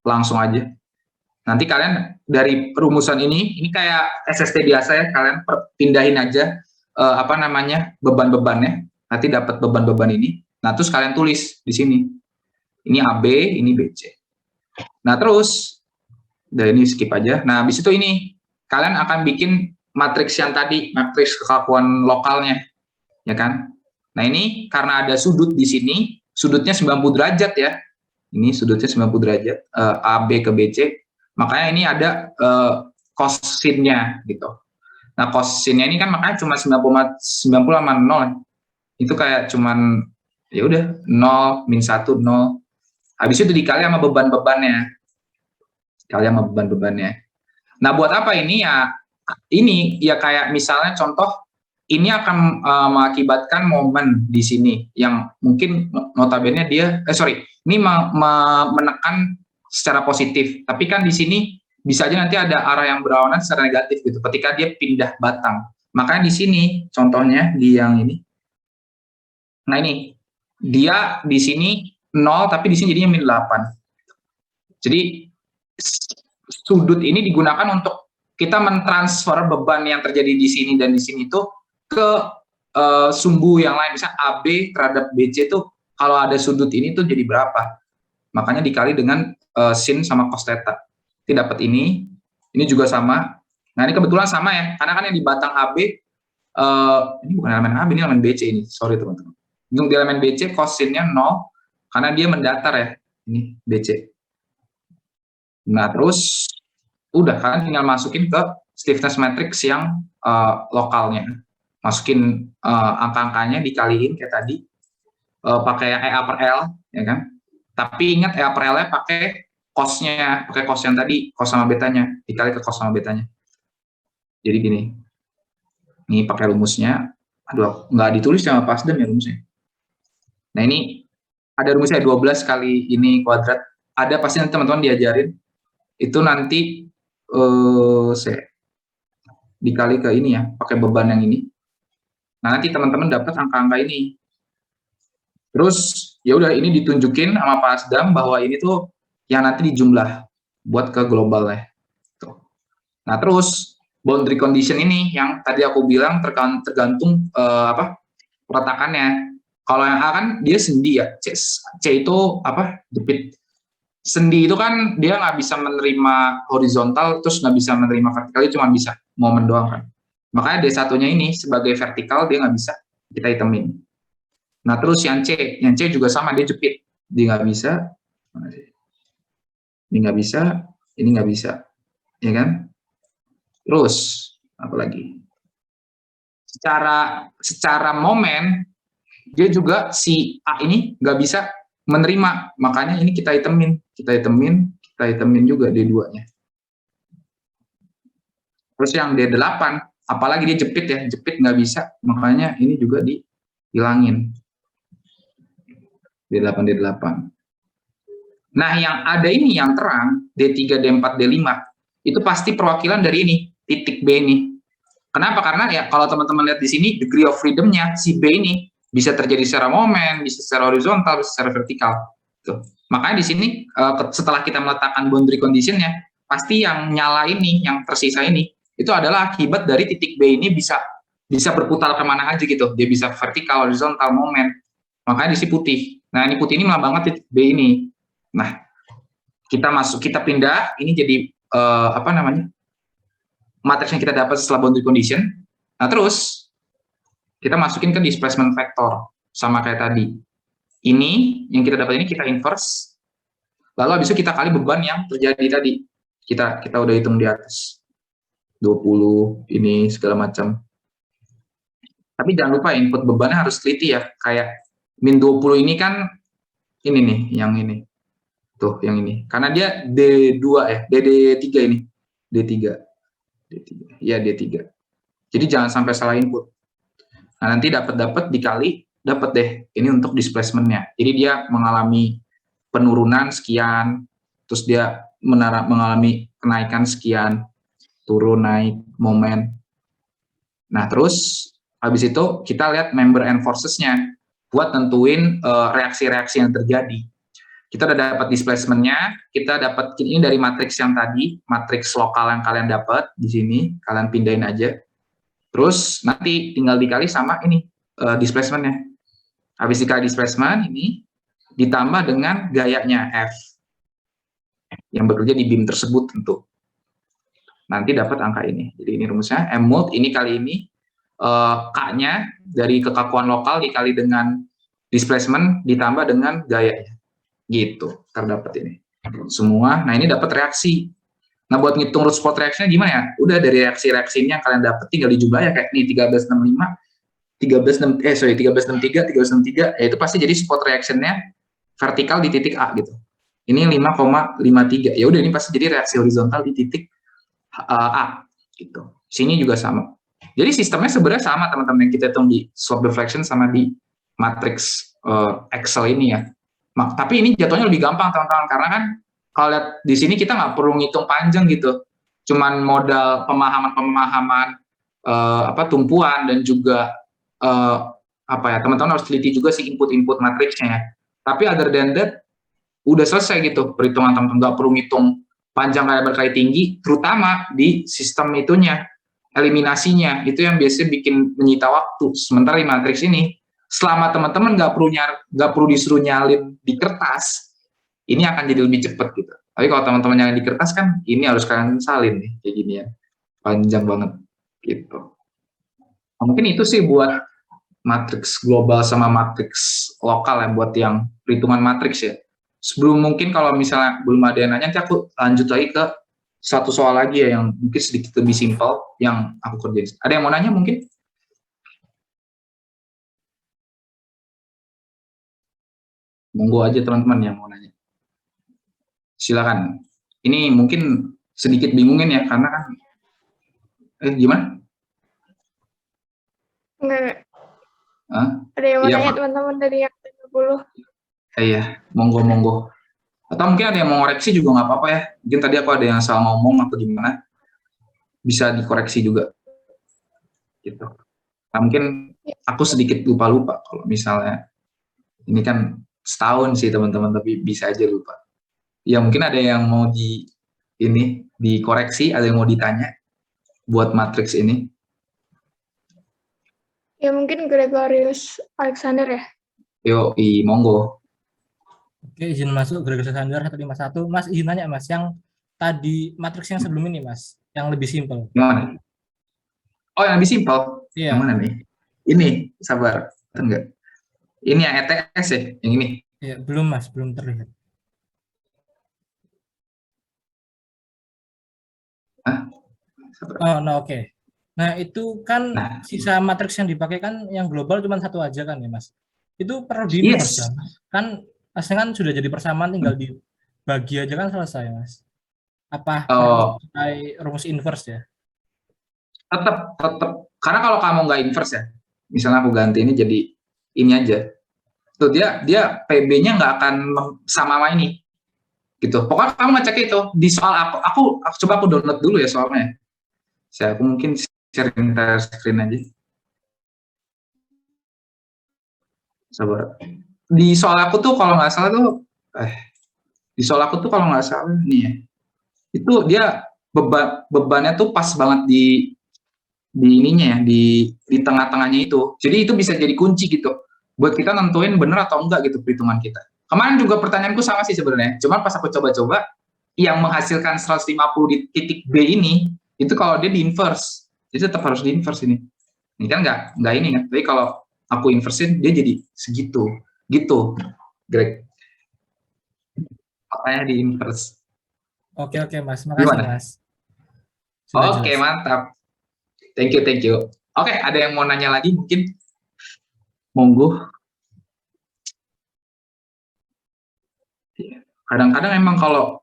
langsung aja. Nanti kalian dari rumusan ini kayak SST biasa ya, kalian pindahin aja apa namanya beban-bebannya, nanti dapat beban-beban ini. Nah terus kalian tulis di sini, ini AB, ini BC. Nah terus, dan ini skip aja. Nah habis itu ini kalian akan bikin matriks yang tadi, matriks kekakuan lokalnya, ya kan? Nah ini karena ada sudut di sini, sudutnya 90 derajat ya. Ini sudutnya 90 derajat, AB ke BC. Makanya ini ada cosinnya gitu. Nah cosinnya ini kan makanya cuma 90 sama 0. Itu kayak cuman ya udah 0 min 1 0. Habis itu dikali sama beban-bebannya. Dikali sama beban-bebannya. Nah buat apa ini ya? Ini ya kayak misalnya contoh ini akan mengakibatkan momen di sini yang mungkin notabene dia ini menekan secara positif, tapi kan di sini bisa aja nanti ada arah yang berlawanan secara negatif gitu ketika dia pindah batang. Makanya di sini contohnya di yang ini. Nah ini dia di sini 0 tapi di sini jadinya min 8. Jadi sudut ini digunakan untuk kita mentransfer beban yang terjadi di sini dan di sini itu ke sumbu yang lain. Misalnya AB terhadap BC itu kalau ada sudut ini tuh jadi berapa? Makanya dikali dengan sin sama cos theta. Ini dapat ini juga sama. Nah ini kebetulan sama ya, karena kan yang di batang AB ini bukan elemen AB, ini elemen BC ini. Sorry teman-teman. Di elemen BC cos sinnya 0 karena dia mendatar ya. Ini BC. Nah terus udah kalian tinggal masukin ke stiffness matrix yang lokalnya. masukin angka-angkanya dikaliin kayak tadi, pakai EA per L, ya kan? Tapi ingat EA per L-nya pakai cost-nya, pakai cost yang tadi, cost sama betanya, dikali ke cost sama betanya. Jadi gini, ini pakai rumusnya, aduh, nggak ditulis sama Pasdem ya rumusnya. Nah ini ada rumusnya 12 kali ini kuadrat, ada pasti nanti teman-teman diajarin, itu nanti saya dikali ke ini ya, pakai beban yang ini. Nah nanti teman-teman dapat angka-angka ini. Terus ya udah ini ditunjukin sama Pak Asdam bahwa ini tuh yang nanti dijumlah buat ke global ya. Tuh. Nah terus boundary condition ini yang tadi aku bilang tergantung peletakannya. Kalau yang A kan dia sendi ya, C itu jepit. Sendi itu kan dia nggak bisa menerima horizontal, terus nggak bisa menerima vertikal, itu cuma bisa momen doang kan. Makanya D1-nya ini sebagai vertikal dia nggak bisa, kita hitemin. Nah terus yang C juga sama, dia jepit, dia nggak bisa, ini nggak bisa, ini nggak bisa, ya kan? Terus apa lagi? Secara momen dia juga si A ini nggak bisa menerima, makanya ini kita hitemin juga D2-nya. Terus yang D8, apalagi dia jepit ya, jepit nggak bisa, makanya ini juga dihilangin. D8. Nah, yang ada ini yang terang, D3, D4, D5, itu pasti perwakilan dari ini, titik B ini. Kenapa? Karena ya kalau teman-teman lihat di sini, degree of freedom-nya, si B ini, bisa terjadi secara momen, bisa secara horizontal, bisa secara vertikal. Tuh. Makanya di sini, setelah kita meletakkan boundary condition-nya, pasti yang nyala ini, yang tersisa ini, itu adalah akibat dari titik B ini bisa berputar kemana aja gitu. Dia bisa vertikal, horizontal, momen. Makanya di sini putih. Nah, ini putih ini melambangkan titik B ini. Nah, kita pindah, ini jadi matriks yang kita dapat setelah boundary condition. Nah, terus kita masukin ke displacement vector sama kayak tadi. Ini yang kita dapat ini kita inverse. Lalu habis itu kita kali beban yang terjadi tadi. Kita udah hitung di atas. 20 ini segala macam. Tapi jangan lupa input bebannya harus teliti ya. Kayak min 20 ini kan ini nih, yang ini. Tuh, yang ini. Karena dia D2 ya, D3 ini. D3. Ya, D3. Jadi jangan sampai salah input. Nah, nanti dapat dikali, dapat deh. Ini untuk displacement-nya. Jadi dia mengalami penurunan sekian, terus dia mengalami kenaikan sekian, turun, naik, momen. Nah, terus habis itu kita lihat member and forces-nya buat tentuin reaksi-reaksi yang terjadi. Kita udah dapat displacement-nya, kita dapat ini dari matriks yang tadi, matriks lokal yang kalian dapat di sini, kalian pindahin aja. Terus nanti tinggal dikali sama ini displacement-nya. Habis dikali displacement ini ditambah dengan gayanya F yang bekerja di beam tersebut tentu. Nanti dapat angka ini. Jadi ini rumusnya M mod ini kali ini K-nya dari kekakuan lokal dikali dengan displacement ditambah dengan gayanya. Gitu, terdapat ini. Semua, nah ini dapat reaksi. Nah, buat ngitung root spot reaction gimana ya? Udah dari reaksi-reaksi ini yang kalian dapat tinggal dijumlah ya, kayak nih 1365, 1363, 1363, ya itu pasti jadi spot reaction-nya vertikal di titik A gitu. Ini 5,53. Ya udah ini pasti jadi reaksi horizontal di titik A gitu. Sini juga sama. Jadi sistemnya sebenarnya sama teman-teman yang kita hitung di slope deflection sama di matriks Excel ini ya. Tapi ini jatuhnya lebih gampang teman-teman karena kan kalau lihat di sini kita nggak perlu ngitung panjang gitu, cuman modal pemahaman tumpuan dan juga teman-teman harus teliti juga sih input matriksnya ya. Tapi other than that udah selesai gitu perhitungan teman-teman, nggak perlu ngitung panjang kali berkali tinggi, terutama di sistem itunya eliminasinya itu yang biasanya bikin menyita waktu. Sementara di matriks ini selama teman-teman nggak perlu disuruh nyalin di kertas, ini akan jadi lebih cepat gitu. Tapi kalau teman-teman nyalin di kertas kan, ini harus kalian salin nih, kayak gini ya. Panjang banget, gitu. Nah, mungkin itu sih buat matriks global sama matriks lokal ya, buat yang perhitungan matriks ya. Sebelum mungkin kalau misalnya belum ada yang nanya, nanti aku lanjut lagi ke satu soal lagi ya, yang mungkin sedikit lebih simpel, yang aku kerjain. Ada yang mau nanya mungkin? Monggo aja teman-teman yang mau nanya. Silakan. Ini mungkin sedikit bingungin ya, karena kan, gimana? Enggak. Hah? Ada yang mau Iya, nanya Pak. teman-teman dari yang 20. Iya, monggo. Atau mungkin ada yang mau ngoreksi juga nggak apa-apa ya. Mungkin tadi aku ada yang salah ngomong atau gimana, bisa dikoreksi juga. Gitu. Nah, mungkin aku sedikit lupa-lupa kalau misalnya, ini kan setahun sih teman-teman, tapi bisa aja lupa. Ya mungkin ada yang mau dikoreksi, ada yang mau ditanya buat matriks ini. Ya mungkin Gregorius Alexander ya. Monggo. Oke, izin masuk Gregorius Alexander 151. Mas, izin nanya Mas, yang tadi matriks yang sebelum ini Mas, yang lebih simpel. Yang mana? Oh, yang lebih simpel. Iya. Yang mana nih? Ini, sabar. Enggak. Ini yang ETS ya, yang ini. Iya, belum Mas, belum terlihat. Hah? Oh, no, oke. Nah, itu kan sisa matriks yang dipakai kan yang global cuma satu aja kan ya, Mas? Itu perlu di-inverse kan? Kan aslinya kan sudah jadi persamaan, tinggal dibagi aja kan selesai, Mas. Apa perlu pakai rumus inverse ya? Tetap. Karena kalau kamu nggak inverse ya, misalnya aku ganti ini jadi ini aja. Tuh dia PB-nya nggak akan sama ini. Gitu. Pokoknya kamu ngecek itu di soal aku coba aku download dulu ya soalnya. Aku mungkin sharing screen aja. Sabar. Di soal aku tuh kalau nggak salah tuh, di soal aku tuh kalau nggak salah nih ya, itu dia bebannya tuh pas banget di ininya ya, di tengah-tengahnya itu. Jadi itu bisa jadi kunci gitu buat kita nentuin bener atau enggak gitu perhitungan kita. Kemarin juga pertanyaanku sama sih sebenarnya. Cuma pas aku coba-coba, yang menghasilkan 150 di titik B ini, itu kalau dia di inverse. Jadi tetap harus di inverse ini. Ini kan nggak ini kan. Tapi kalau aku inversin, dia jadi segitu. Gitu, Greg. Makanya di inverse. Oke, Mas. Makasih, Mas. Oke, mantap. Thank you. Oke, ada yang mau nanya lagi mungkin? Monggo. Kadang-kadang emang kalau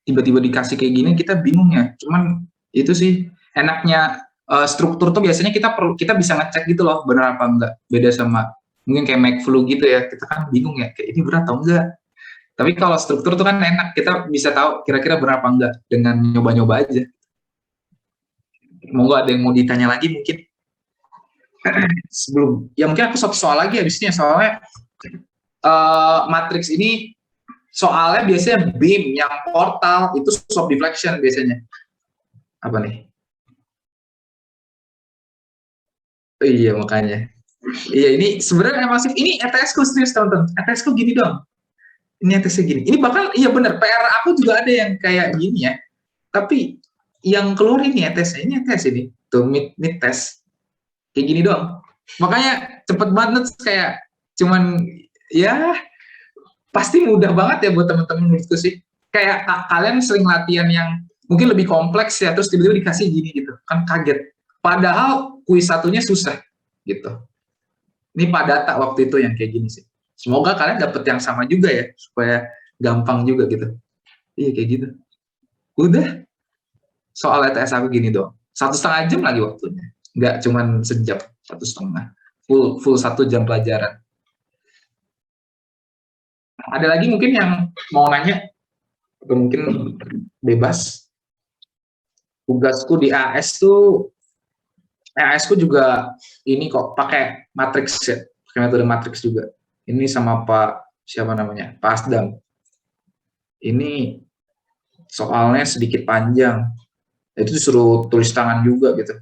tiba-tiba dikasih kayak gini kita bingung ya. Cuman itu sih enaknya struktur tuh biasanya kita bisa ngecek gitu loh bener apa enggak. Beda sama mungkin kayak McFlu gitu ya. Kita kan bingung ya kayak ini bener atau enggak. Tapi kalau struktur tuh kan enak, kita bisa tahu kira-kira bener apa enggak dengan nyoba-nyoba aja. Monggo ada yang mau ditanya lagi mungkin? Sebelum ya mungkin aku satu soal lagi habisnya soalnya matriks ini soalnya biasanya beam yang portal itu soft deflection biasanya. Apa nih? Iya makanya. Iya ini sebenarnya masif. Ini ETS-ku serius teman-teman. ETS-ku gini dong. Ini ETS-nya gini. Ini bakal iya bener. PR aku juga ada yang kayak gini ya. Tapi yang keluar ini ETS-nya. Ini ETS ini. Tuh mid test. Kayak gini dong. Makanya cepet banget kayak cuman ya pasti mudah banget ya buat teman-teman menurutku sih. Kayak kalian sering latihan yang mungkin lebih kompleks ya, terus tiba-tiba dikasih gini gitu, kan kaget. Padahal kuis satunya susah gitu. Ini Pak Data waktu itu yang kayak gini sih. Semoga kalian dapet yang sama juga ya, supaya gampang juga gitu. Iya kayak gitu. Udah, soal ETS aku gini doang. 1,5 jam lagi waktunya. Nggak cuman sejam, 1,5. Full 1 jam pelajaran. Ada lagi mungkin yang mau nanya? Atau mungkin bebas? Tugasku di AS tuh, AS ku juga ini kok pakai matriks ya, pakai metode matriks juga. Ini sama Pak siapa namanya, Pak Asdam. Ini soalnya sedikit panjang, itu disuruh tulis tangan juga gitu.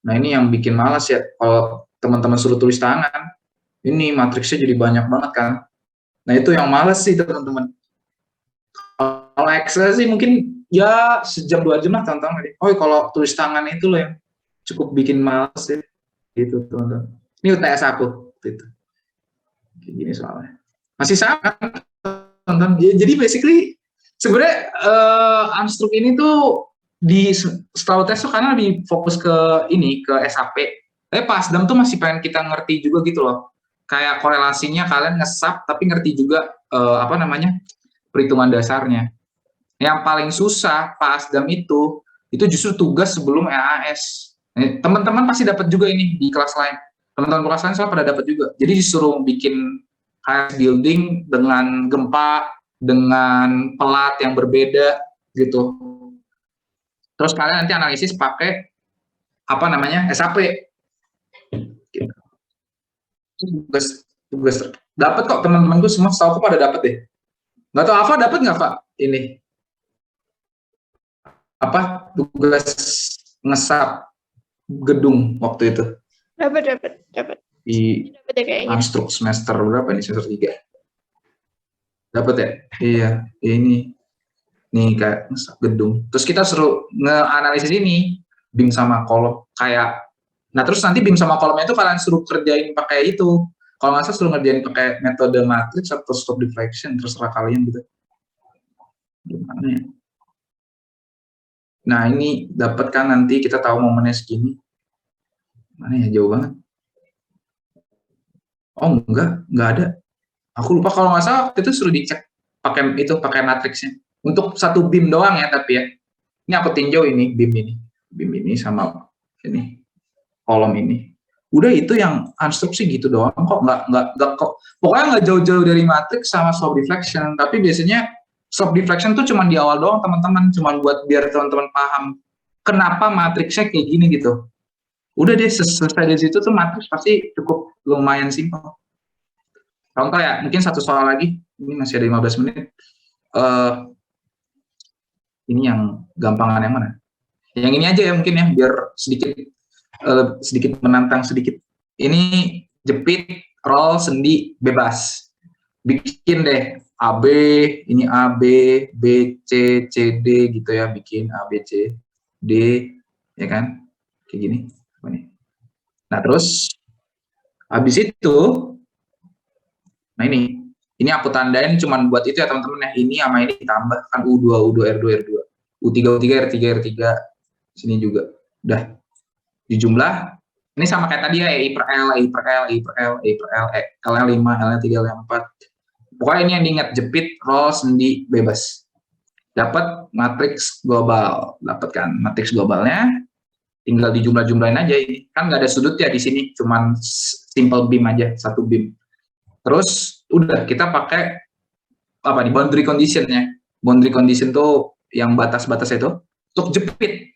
Nah ini yang bikin malas ya, kalau teman-teman suruh tulis tangan, ini matriksnya jadi banyak banget kan. Nah itu yang malas sih teman-teman. Kalau Excel sih mungkin ya sejam 2 jam lah teman-teman. Oh kalau tulis tangan itu loh yang cukup bikin males ya gitu teman-teman. Ini UTS aku gitu. Kayak gini soalnya masih sama teman-teman. Jadi basically sebenarnya Unstruct ini tuh di setelah UTS tuh karena lebih fokus ke ini ke SAP. Tapi pas Asdam tuh masih pengen kita ngerti juga gitu loh. kayak korelasinya kalian ngesap tapi ngerti juga perhitungan dasarnya. Yang paling susah pas Asdam itu justru tugas sebelum EAS. Teman-teman pasti dapat juga ini di kelas lain. Teman-teman kelas lain soalnya pada dapat juga. Jadi disuruh bikin HAS building dengan gempa, dengan pelat yang berbeda gitu. Terus kalian nanti analisis pakai SAP. Gitu. Tugas dapat kok teman-teman gue semua, setahu aku pada dapat deh. Nggak tahu Ava dapat nggak Pak ini tugas ngesap gedung waktu itu? Dapat. Di Dapat ya kayaknya. Anstruk semester berapa nih, semester 3? Dapat ya? Iya, ini nih kayak ngesap gedung. Terus kita suruh nge-analisis ini BIM sama kolom kayak. Nah terus nanti BIM sama kolomnya itu kalian suruh kerjain pakai itu. Kalau nggak salah suruh ngerjain pakai metode matrix atau stop deflection, terserah kalian gitu. Gimana ya? Nah ini dapat kan nanti kita tahu momennya segini. Mana ya, jauh banget. Oh enggak ada. Aku lupa, kalau nggak salah itu suruh dicek pakai matriksnya. Untuk satu BIM doang ya tapi ya. Ini aku tinjau ini BIM ini sama ini kolom ini. Udah itu yang instruksi gitu doang kok, nggak kok. Pokoknya nggak jauh-jauh dari matrix sama slope deflection. Tapi biasanya slope deflection tuh cuma di awal doang teman-teman, cuma buat biar teman-teman paham kenapa matriksnya kayak gini gitu. Udah deh, selesai dari situ tuh matriks pasti cukup lumayan simpel. Contoh ya, mungkin satu soal lagi, ini masih ada 15 menit. Ini yang gampangan yang mana? Yang ini aja ya mungkin ya, biar sedikit menantang sedikit. Ini jepit, roll, sendi, bebas. Bikin deh AB, ini AB, B, C, C, D gitu ya, bikin A, B, C, D, ya kan? Kayak gini. Nah terus, habis itu, nah ini aku tandain cuman buat itu ya teman-teman ya, ini sama ini ditambah, kan U2, R2, U3, R3, sini juga. Udah. Dijumlah, ini sama kayak tadi ya, I per L, L-nya 5, L-nya 3, L-nya 4. Pokoknya ini yang diingat, jepit, roll, sendi, bebas. Dapat matriks global. Dapat kan matriks globalnya, tinggal dijumlah-jumlahin aja ini. Kan nggak ada sudut ya di sini, cuman simple beam aja, satu beam. Terus udah kita pakai boundary condition-nya. Boundary condition tuh yang batas-batas itu untuk jepit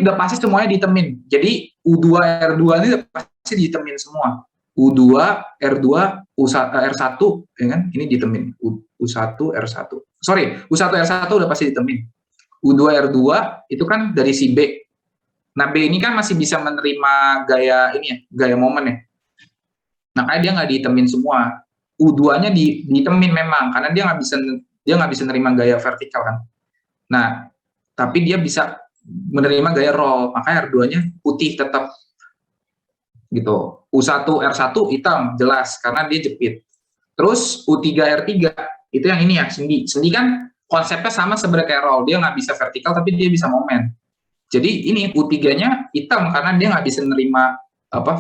udah pasti semuanya ditemin. Jadi U2 R2 ini udah pasti ditemin semua. U2 R2 R1 ya kan, ini ditemin. U1 R1. Sorry, U1 R1 udah pasti ditemin. U2 R2 itu kan dari si B. Nah, B ini kan masih bisa menerima gaya momen ya. Nah, kayak dia nggak ditemin semua. U2-nya ditemin memang karena dia nggak bisa nerima gaya vertikal kan. Nah, tapi dia bisa menerima gaya roll, makanya R2-nya putih tetap gitu. U1 R1 hitam jelas karena dia jepit. Terus U3 R3 itu yang ini ya, sendi. Sendi kan konsepnya sama sebenarnya kayak roll, dia nggak bisa vertikal tapi dia bisa momen. Jadi ini U3-nya hitam karena dia nggak bisa menerima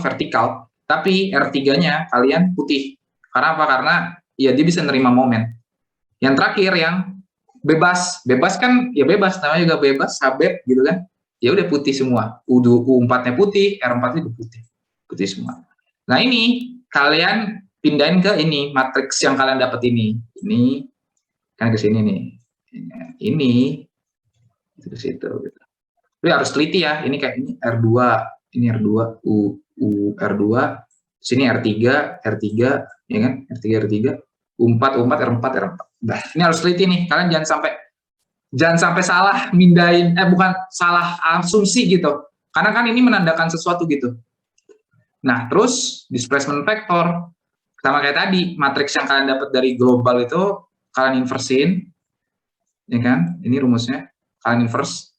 vertikal, tapi R3-nya kalian putih. Karena apa? Karena ya dia bisa menerima momen. Yang terakhir yang bebas kan ya bebas, namanya juga bebas, sabet gitu kan, ya udah putih semua. U4-nya putih, R4-nya juga putih semua. Nah ini kalian pindahin ke ini matriks yang kalian dapat ini kan ke sini nih, ini ke situ gitu. Tapi harus teliti ya, ini kayak ini R2 R2 sini R3 ya kan, R3 U4 R4. Nah, ini harus teliti nih. Kalian jangan sampai salah mindahin, bukan salah asumsi gitu. Karena kan ini menandakan sesuatu gitu. Nah, terus displacement vector sama kayak tadi, matriks yang kalian dapat dari global itu kalian inversin, ya kan? Ini rumusnya, kalian inverse.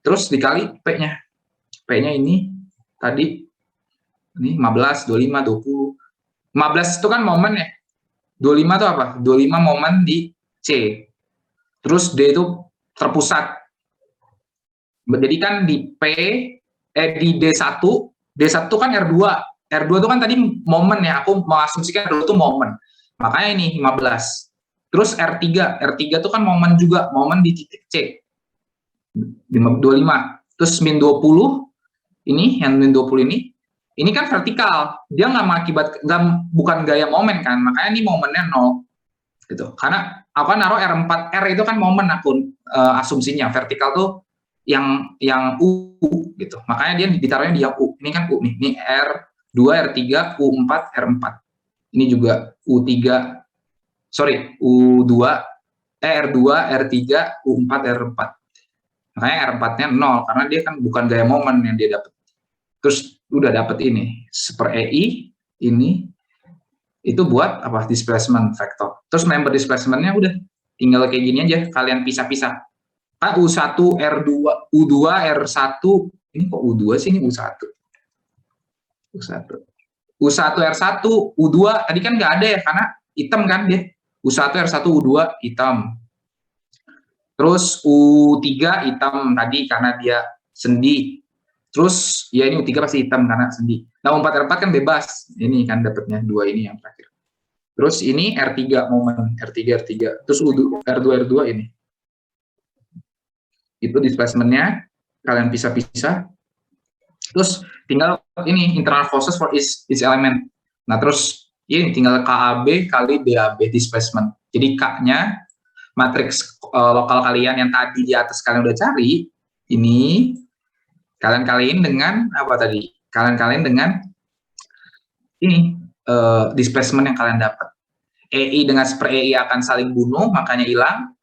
Terus dikali P-nya. P-nya ini tadi ini 15, 25, 20. 15 itu kan momen ya. 25 itu apa? 25 momen di C. Terus D itu terpusat. Jadi kan di di D1 kan R2. R2 itu kan tadi momen ya, aku mengasumsikan R2 itu momen. Makanya ini 15. Terus R3 itu kan momen juga, momen di titik C. 25. Terus min 20, ini, yang min 20 ini kan vertikal. Dia bukan gaya momen kan, makanya ini momennya 0. Gitu. Karena aku kan naruh R4, R itu kan momen akun asumsinya, vertikal tuh yang U gitu. Makanya dia ditaruhnya di yang U. Ini kan U nih, ini R2, R3, U4, R4. Ini juga U3, sorry, U2, R2, R3, U4, R4. Makanya R4-nya 0, karena dia kan bukan gaya momen yang dia dapat. Terus udah dapat ini, per EI, ini, itu buat apa? Displacement vector. Terus member displacement-nya udah, tinggal kayak gini aja, kalian pisah-pisah. Kan U1, R2, U2, R1, ini kok U2 sih, ini U1. U1, R1, U2, tadi kan nggak ada ya, karena hitam kan dia. U1, R1, U2, hitam. Terus U3 hitam tadi karena dia sendi. Terus ya ini U3 pasti hitam karena sendi. Nah U4, R4 kan bebas. Ini kan dapatnya 2 ini yang terakhir. Terus ini R3 momen, R3. Terus R2 ini. Itu displacement-nya, kalian pisah-pisah. Terus tinggal ini internal forces for each element. Nah terus ini tinggal KAB kali DAB displacement. Jadi K-nya matriks lokal kalian yang tadi di atas kalian udah cari, ini kalian kaliin dengan apa tadi? Kalian kaliin dengan ini displacement yang kalian dapat. EI dengan per EI akan saling bunuh, makanya hilang.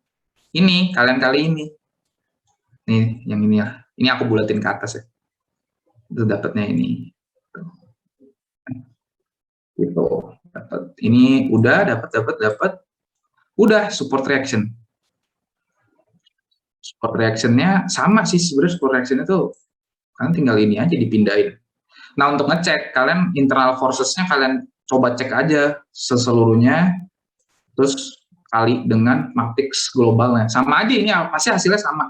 Ini kalian kali ini. Nih, yang ini ya. Ini aku bulatin ke atas ya. Itu dapatnya ini. Gitu. Dapat. Ini udah dapat. Udah support reaction. Support reaction-nya sama sih sebenarnya, support reaction itu kalian tinggal ini aja dipindahin. Nah, untuk ngecek kalian internal forces-nya kalian coba cek aja seluruhnya, terus kali dengan matrix globalnya. Sama aja ini pasti hasilnya sama.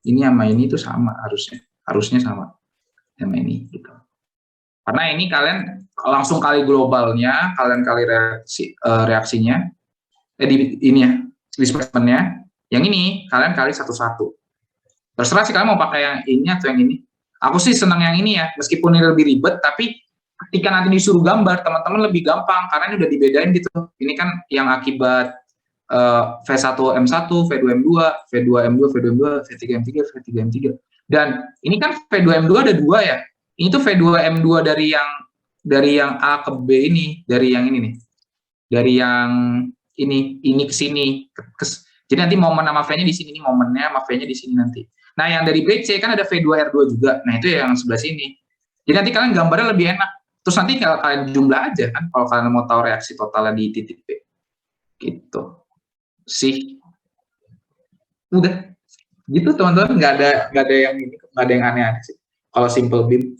Ini sama ini itu sama harusnya sama sama ini gitu. Karena ini kalian langsung kali globalnya, kalian kali reaksinya, ini ya displacement-nya. Yang ini kalian kali satu-satu. Terserah sih kalian mau pakai yang ini atau yang ini. Aku sih senang yang ini ya, meskipun ini lebih ribet, tapi ketika nanti disuruh gambar, teman-teman lebih gampang karena ini udah dibedain gitu. Ini kan yang akibat V1M1, V2M2, V2M2, V2M2, V3M3, V3M3. Dan ini kan V2M2 ada 2 ya. Ini tuh V2M2 dari yang A ke B ini, dari yang ini nih. Dari yang ini ke sini. Jadi nanti momen sama V-nya di sini, momennya sama V-nya di sini nanti. Nah, yang dari BC kan ada V2R2 juga. Nah, itu yang sebelah sini. Jadi nanti kalian gambarnya lebih enak. Terus nanti kalau kalian jumlah aja kan, kalau kalian mau tahu reaksi totalnya di titik B. Gitu. Sih. Udah. Gitu teman-teman, nggak ada yang aneh-aneh sih. Kalau simple beam.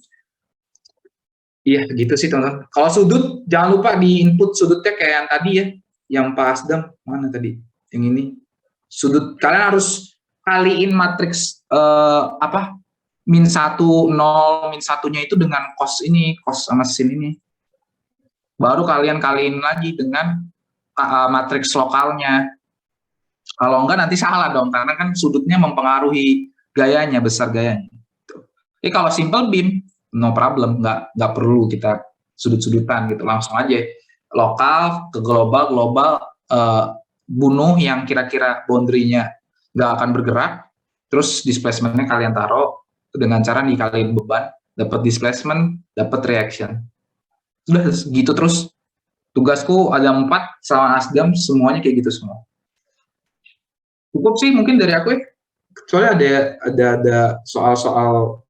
Iya, gitu sih teman-teman. Kalau sudut, jangan lupa di input sudutnya kayak yang tadi ya. Yang Pak Asdam, mana tadi? Yang ini. Sudut, kalian harus kaliin matriks min 1, 0, min 1-nya itu dengan cos ini, cos sama sin ini. Baru kalian kaliin lagi dengan matriks lokalnya. Kalau enggak nanti salah dong, karena kan sudutnya mempengaruhi gayanya, besar gayanya. Jadi kalau simple beam, no problem, nggak perlu kita sudut-sudutan gitu, langsung aja lokal ke global, bunuh yang kira-kira boundary-nya nggak akan bergerak, terus displacement-nya kalian taruh dengan cara dikaliin beban, dapat displacement, dapat reaction. Udah gitu terus. Tugasku ada 4 sama Asdam, semuanya kayak gitu semua. Cukup sih mungkin dari aku ya. Kecuali ada soal-soal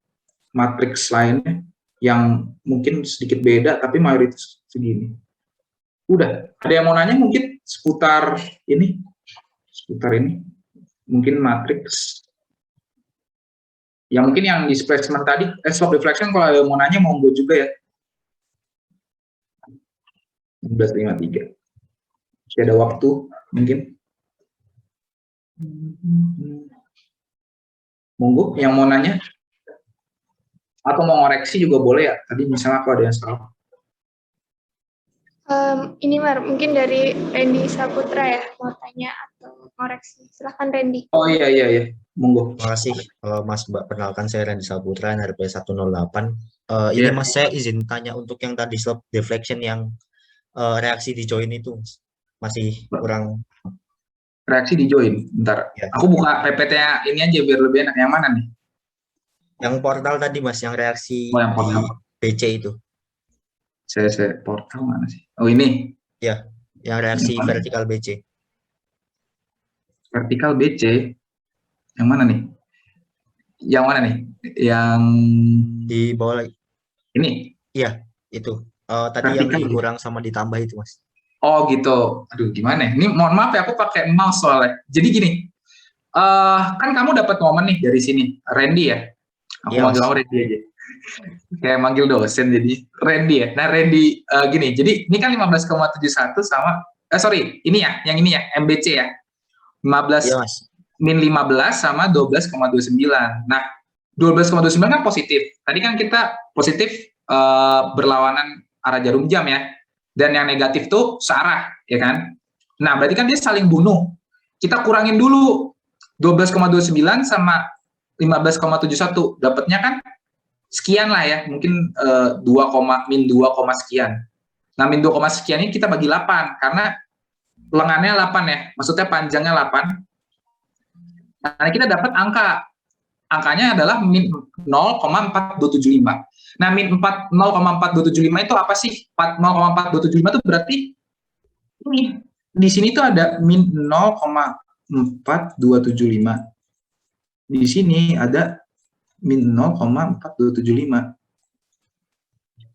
matriks lainnya yang mungkin sedikit beda, tapi mayoritas segini. Udah, ada yang mau nanya mungkin seputar ini, mungkin matriks. Yang mungkin yang displacement tadi, slope deflection kalau ada yang mau nanya monggo juga ya. 19.53. Masih ada waktu mungkin. Monggo yang mau nanya atau mau ngoreksi juga boleh ya. Tadi misalnya aku ada yang salah. Ini mungkin dari Randy Saputra ya, mau tanya atau koreksi. Silahkan Randy. Oh iya, monggo. Terima kasih Mas Mbak. Perkenalkan saya Randy Saputra, NRP 108. Ini Iya. Mas, saya izin tanya untuk yang tadi slope deflection yang reaksi di join itu, masih kurang. Reaksi di join, bentar. Ya. Aku buka PPT-nya ini aja biar lebih enak. Yang mana nih? Yang portal tadi Mas, yang reaksi Oh, yang di portal. BC itu. Saya portal mana sih? Oh ini. Ya, yang reaksi Yang mana? vertikal BC. Vertikal BC. Yang mana nih? Yang mana nih? Yang Di bawah lagi. ini. Iya, itu. Tadi yang Vertikal. dikurang sama ditambah itu Mas. Oh gitu. Aduh gimana ya? Ini mohon maaf ya, aku pakai mouse soalnya. Jadi gini, kan kamu dapat momen nih dari sini, Randy ya. Aku Iya, manggil Mas. kamu Randy aja. Kayak manggil dosen jadi Randy ya. Nah Randy gini, jadi ini kan 15,71 sama, sorry, ini ya, yang ini ya, MBC ya. 15 Iya Mas. min 15 sama 12,29. Nah 12,29 kan positif. Tadi kan kita positif berlawanan arah jarum jam ya. Dan yang negatif tuh searah, ya kan? Nah, berarti kan dia saling bunuh. Kita kurangin dulu 12,29 sama 15,71. Dapatnya kan sekian lah ya, mungkin 2, min 2, sekian. Nah, min 2, sekian ini kita bagi 8, karena lengannya 8 ya, maksudnya panjangnya 8. Nah, kita dapat angkanya adalah min 0,4275. Nah, min 0,4275 itu apa sih? 0,4275 itu berarti ini di sini tuh ada min 0,4275. Di sini ada min 0,4275.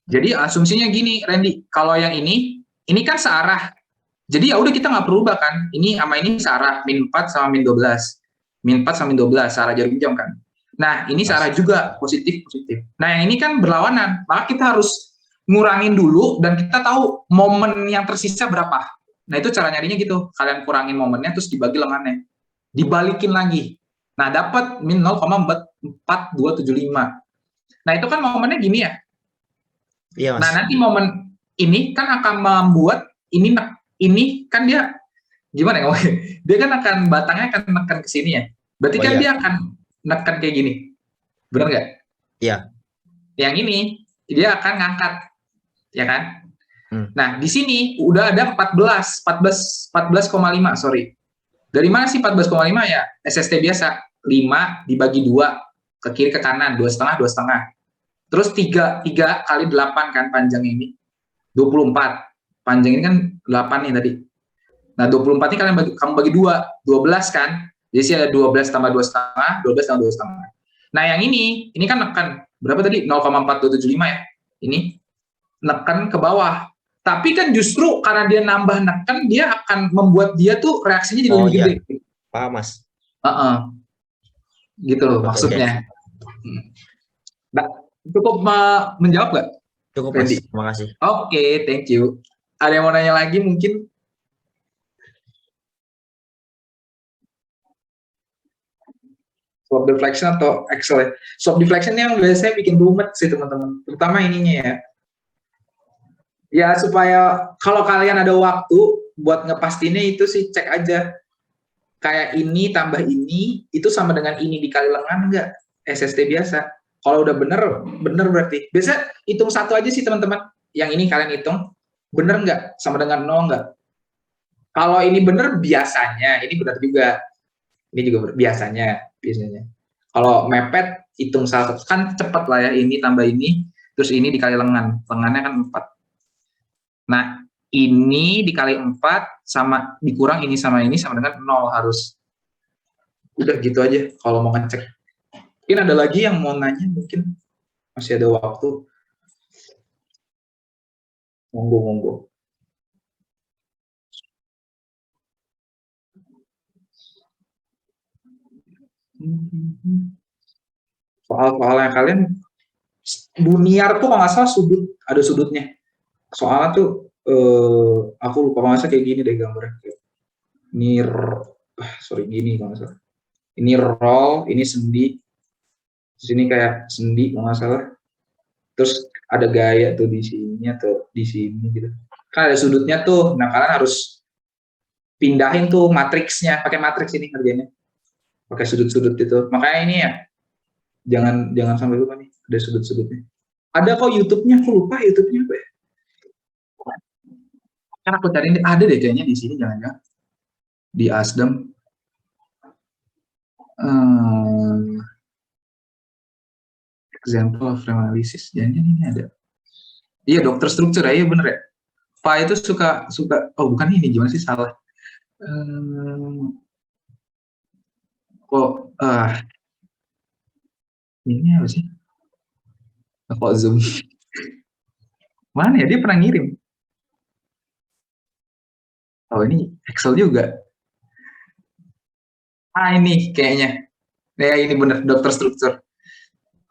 Jadi asumsinya gini, Randy, kalau yang ini kan searah. Jadi ya udah kita nggak perlu ubah kan. Ini sama ini searah, min 4 sama min 12. Min 4 sama min 12 searah jarum jam kan. Nah, ini searah juga positif. Nah, yang ini kan berlawanan. Maka kita harus ngurangin dulu dan kita tahu momen yang tersisa berapa. Nah, itu cara nyarinya gitu. Kalian kurangin momennya terus dibagi lengannya. Dibalikin lagi. Nah, dapat min 0,4275. Nah, itu kan momennya gini ya. Iya Mas. Nah, nanti momen ini kan akan membuat ini kan dia gimana ya? Dia kan akan batangnya akan menekan ke sini ya. Berarti kan dia akan menekan kayak gini. Benar nggak? Iya. Yang ini dia akan ngangkat. Ya kan? Nah, di sini udah ada 14,5, sorry. Dari mana sih 14,5 ya? SST biasa. 5 dibagi 2 ke kiri ke kanan, 2,5, 2,5. Terus 3 kali 8 kan panjang ini. 24. Panjang ini kan 8 nih tadi. Nah, 24 ini kamu bagi 2, 12 kan? Jadi sih ada 12 tambah 2,5, 12 tambah 2,5. Nah, yang ini kan nekan berapa tadi? 0,4275 ya. Ini nekan ke bawah. Tapi kan justru karena dia nambah nekan, dia akan membuat dia tuh reaksinya jadi lebih gede. Iya. Paham Mas. Gitu loh maksudnya. Nah, cukup menjawab nggak? Cukup Mas. Terima kasih. Oke, thank you. Ada yang mau nanya lagi mungkin? Swap deflection atau Excel? Swap deflection yang biasanya bikin rumit sih teman-teman, terutama ininya ya. Ya supaya kalau kalian ada waktu buat ngepastinnya itu sih cek aja. Kayak ini tambah ini itu sama dengan ini dikali lengan enggak? SST biasa. Kalau udah bener berarti. Biasa hitung satu aja sih teman-teman. Yang ini kalian hitung bener nggak sama dengan 0 nggak? Kalau ini bener biasanya, ini benar juga. Ini juga biasanya. Kalau mepet hitung satu kan cepet lah ya, ini tambah ini terus ini dikali lengannya kan 4. Nah ini dikali 4 sama dikurang ini sama dengan 0 harus. Udah gitu aja kalau mau ngecek. Mungkin ada lagi yang mau nanya, mungkin masih ada waktu. Monggo. Soal-soalnya kalian buniar tuh kalau nggak salah ada sudutnya. Soalnya tuh aku lupa kalau nggak salah kayak gini deh gambarnya. Ini gini kalau nggak salah. Ini roll, ini sendi. Terus ini kayak sendi kalau nggak salah. Terus ada gaya tuh di sini atau di sini gitu. Kan ada sudutnya tuh. Nah, kalian harus pindahin tuh matriksnya, pakai matriks ini kerjanya. Pakai sudut-sudut itu. Makanya ini ya, jangan sampai lupa nih, ada sudut-sudutnya. Ada kok YouTube-nya, aku lupa YouTube-nya apa ya. Kan aku cari ini, ada deh kayaknya di sini, jangan-jangan. Di Asdem. Example of frame analysis, jangan ini ada. Iya, dokter struktur ya, iya bener ya. Pak itu suka, oh bukan ini, gimana sih, salah. Ini apa sih? Kok Zoom? Mana ya, dia pernah ngirim. Oh ini Excel juga. Ini kayaknya. Ya ini bener, dokter struktur.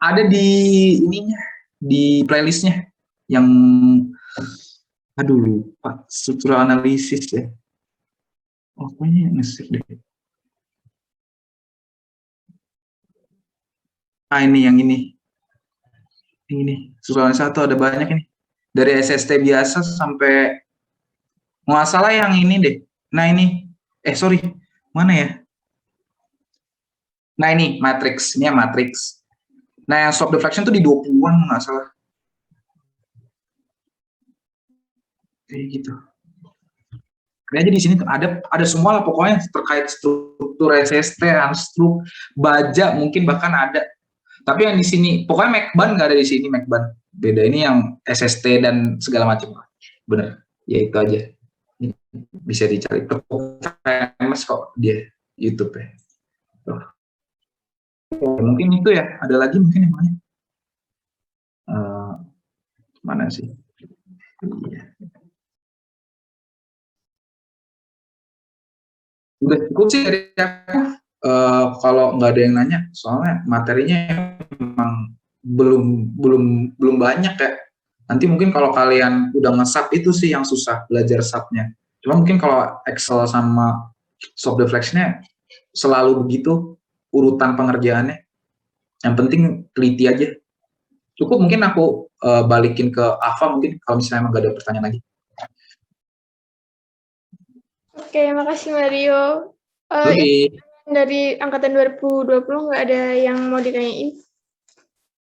Ada di ininya, di playlistnya. Yang, aduh lupa, struktural analisis ya. Oh kayaknya nge-save deh. Ini yang ini. Ini, struktural analisis satu ada banyak ini. Dari SST biasa sampai, nggak salah yang ini deh. Nah ini, sorry, mana ya? Nah ini matrix, ini yang matrix. Nah yang slope deflection tuh di 20-an nggak salah. Kayak gitu. Kayaknya di sini tuh ada semua lah pokoknya terkait struktur SST, unstruk, baja mungkin bahkan ada. Tapi yang di sini pokoknya MacBan nggak ada di sini, MacBan. Beda ini yang SST dan segala macam. Bener, ya itu aja. Bisa dicari. Famous kok dia YouTube ya. Tuh. Mungkin itu ya, ada lagi mungkin yang mana? Mana sih? Iya. Udah cukup sih dari aku. Kalau nggak ada yang nanya, soalnya materinya memang belum banyak ya. Nanti mungkin kalau kalian udah nge-sub itu sih yang susah belajar subnya. Cuma mungkin kalau Excel sama slope deflection-nya selalu begitu urutan pengerjaannya. Yang penting teliti aja. Cukup mungkin aku balikin ke Ava mungkin kalau misalnya emang gak ada pertanyaan lagi. Oke, makasih Mario. Dari angkatan 2020 nggak ada yang mau ditanyain.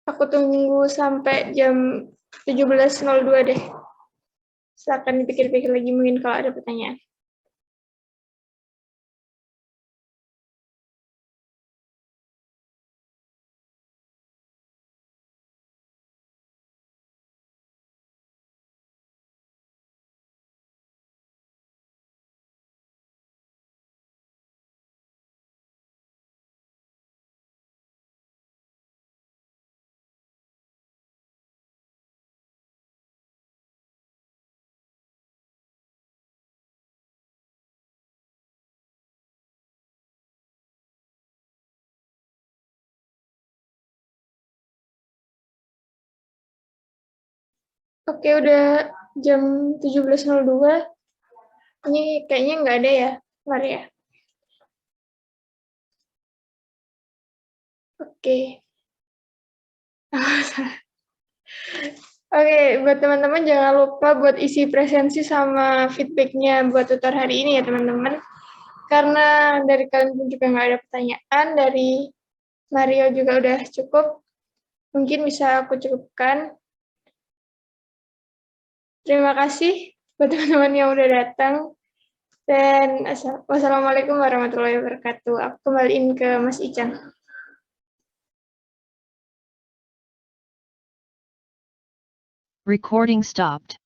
Aku tunggu sampai jam 17.02 deh. Silakan dipikir-pikir lagi mungkin kalau ada pertanyaan. Oke, udah jam 17.02. Ini kayaknya nggak ada ya, Maria. Oke. Oke, buat teman-teman jangan lupa buat isi presensi sama feedback-nya buat tutor hari ini ya teman-teman. Karena dari kalian pun juga nggak ada pertanyaan, dari Mario juga udah cukup. Mungkin bisa aku cukupkan. Terima kasih buat teman-teman yang udah datang. Dan wassalamualaikum warahmatullahi wabarakatuh. Aku kembaliin ke Mas Ican. Recording stopped.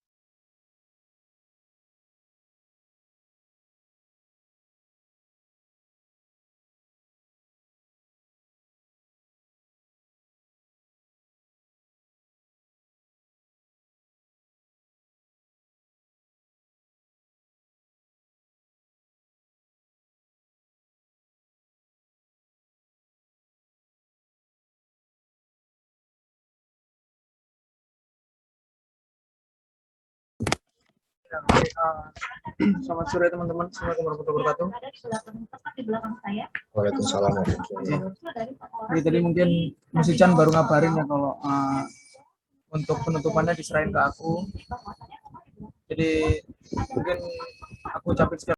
Selamat sore teman-teman, assalamualaikum warahmatullahi wabarakatuh. Waalaikumsalam. Jadi tadi mungkin Mas Ican baru ngabarin ya kalau untuk penutupannya diserahin ke aku. Jadi mungkin aku ucapin sekali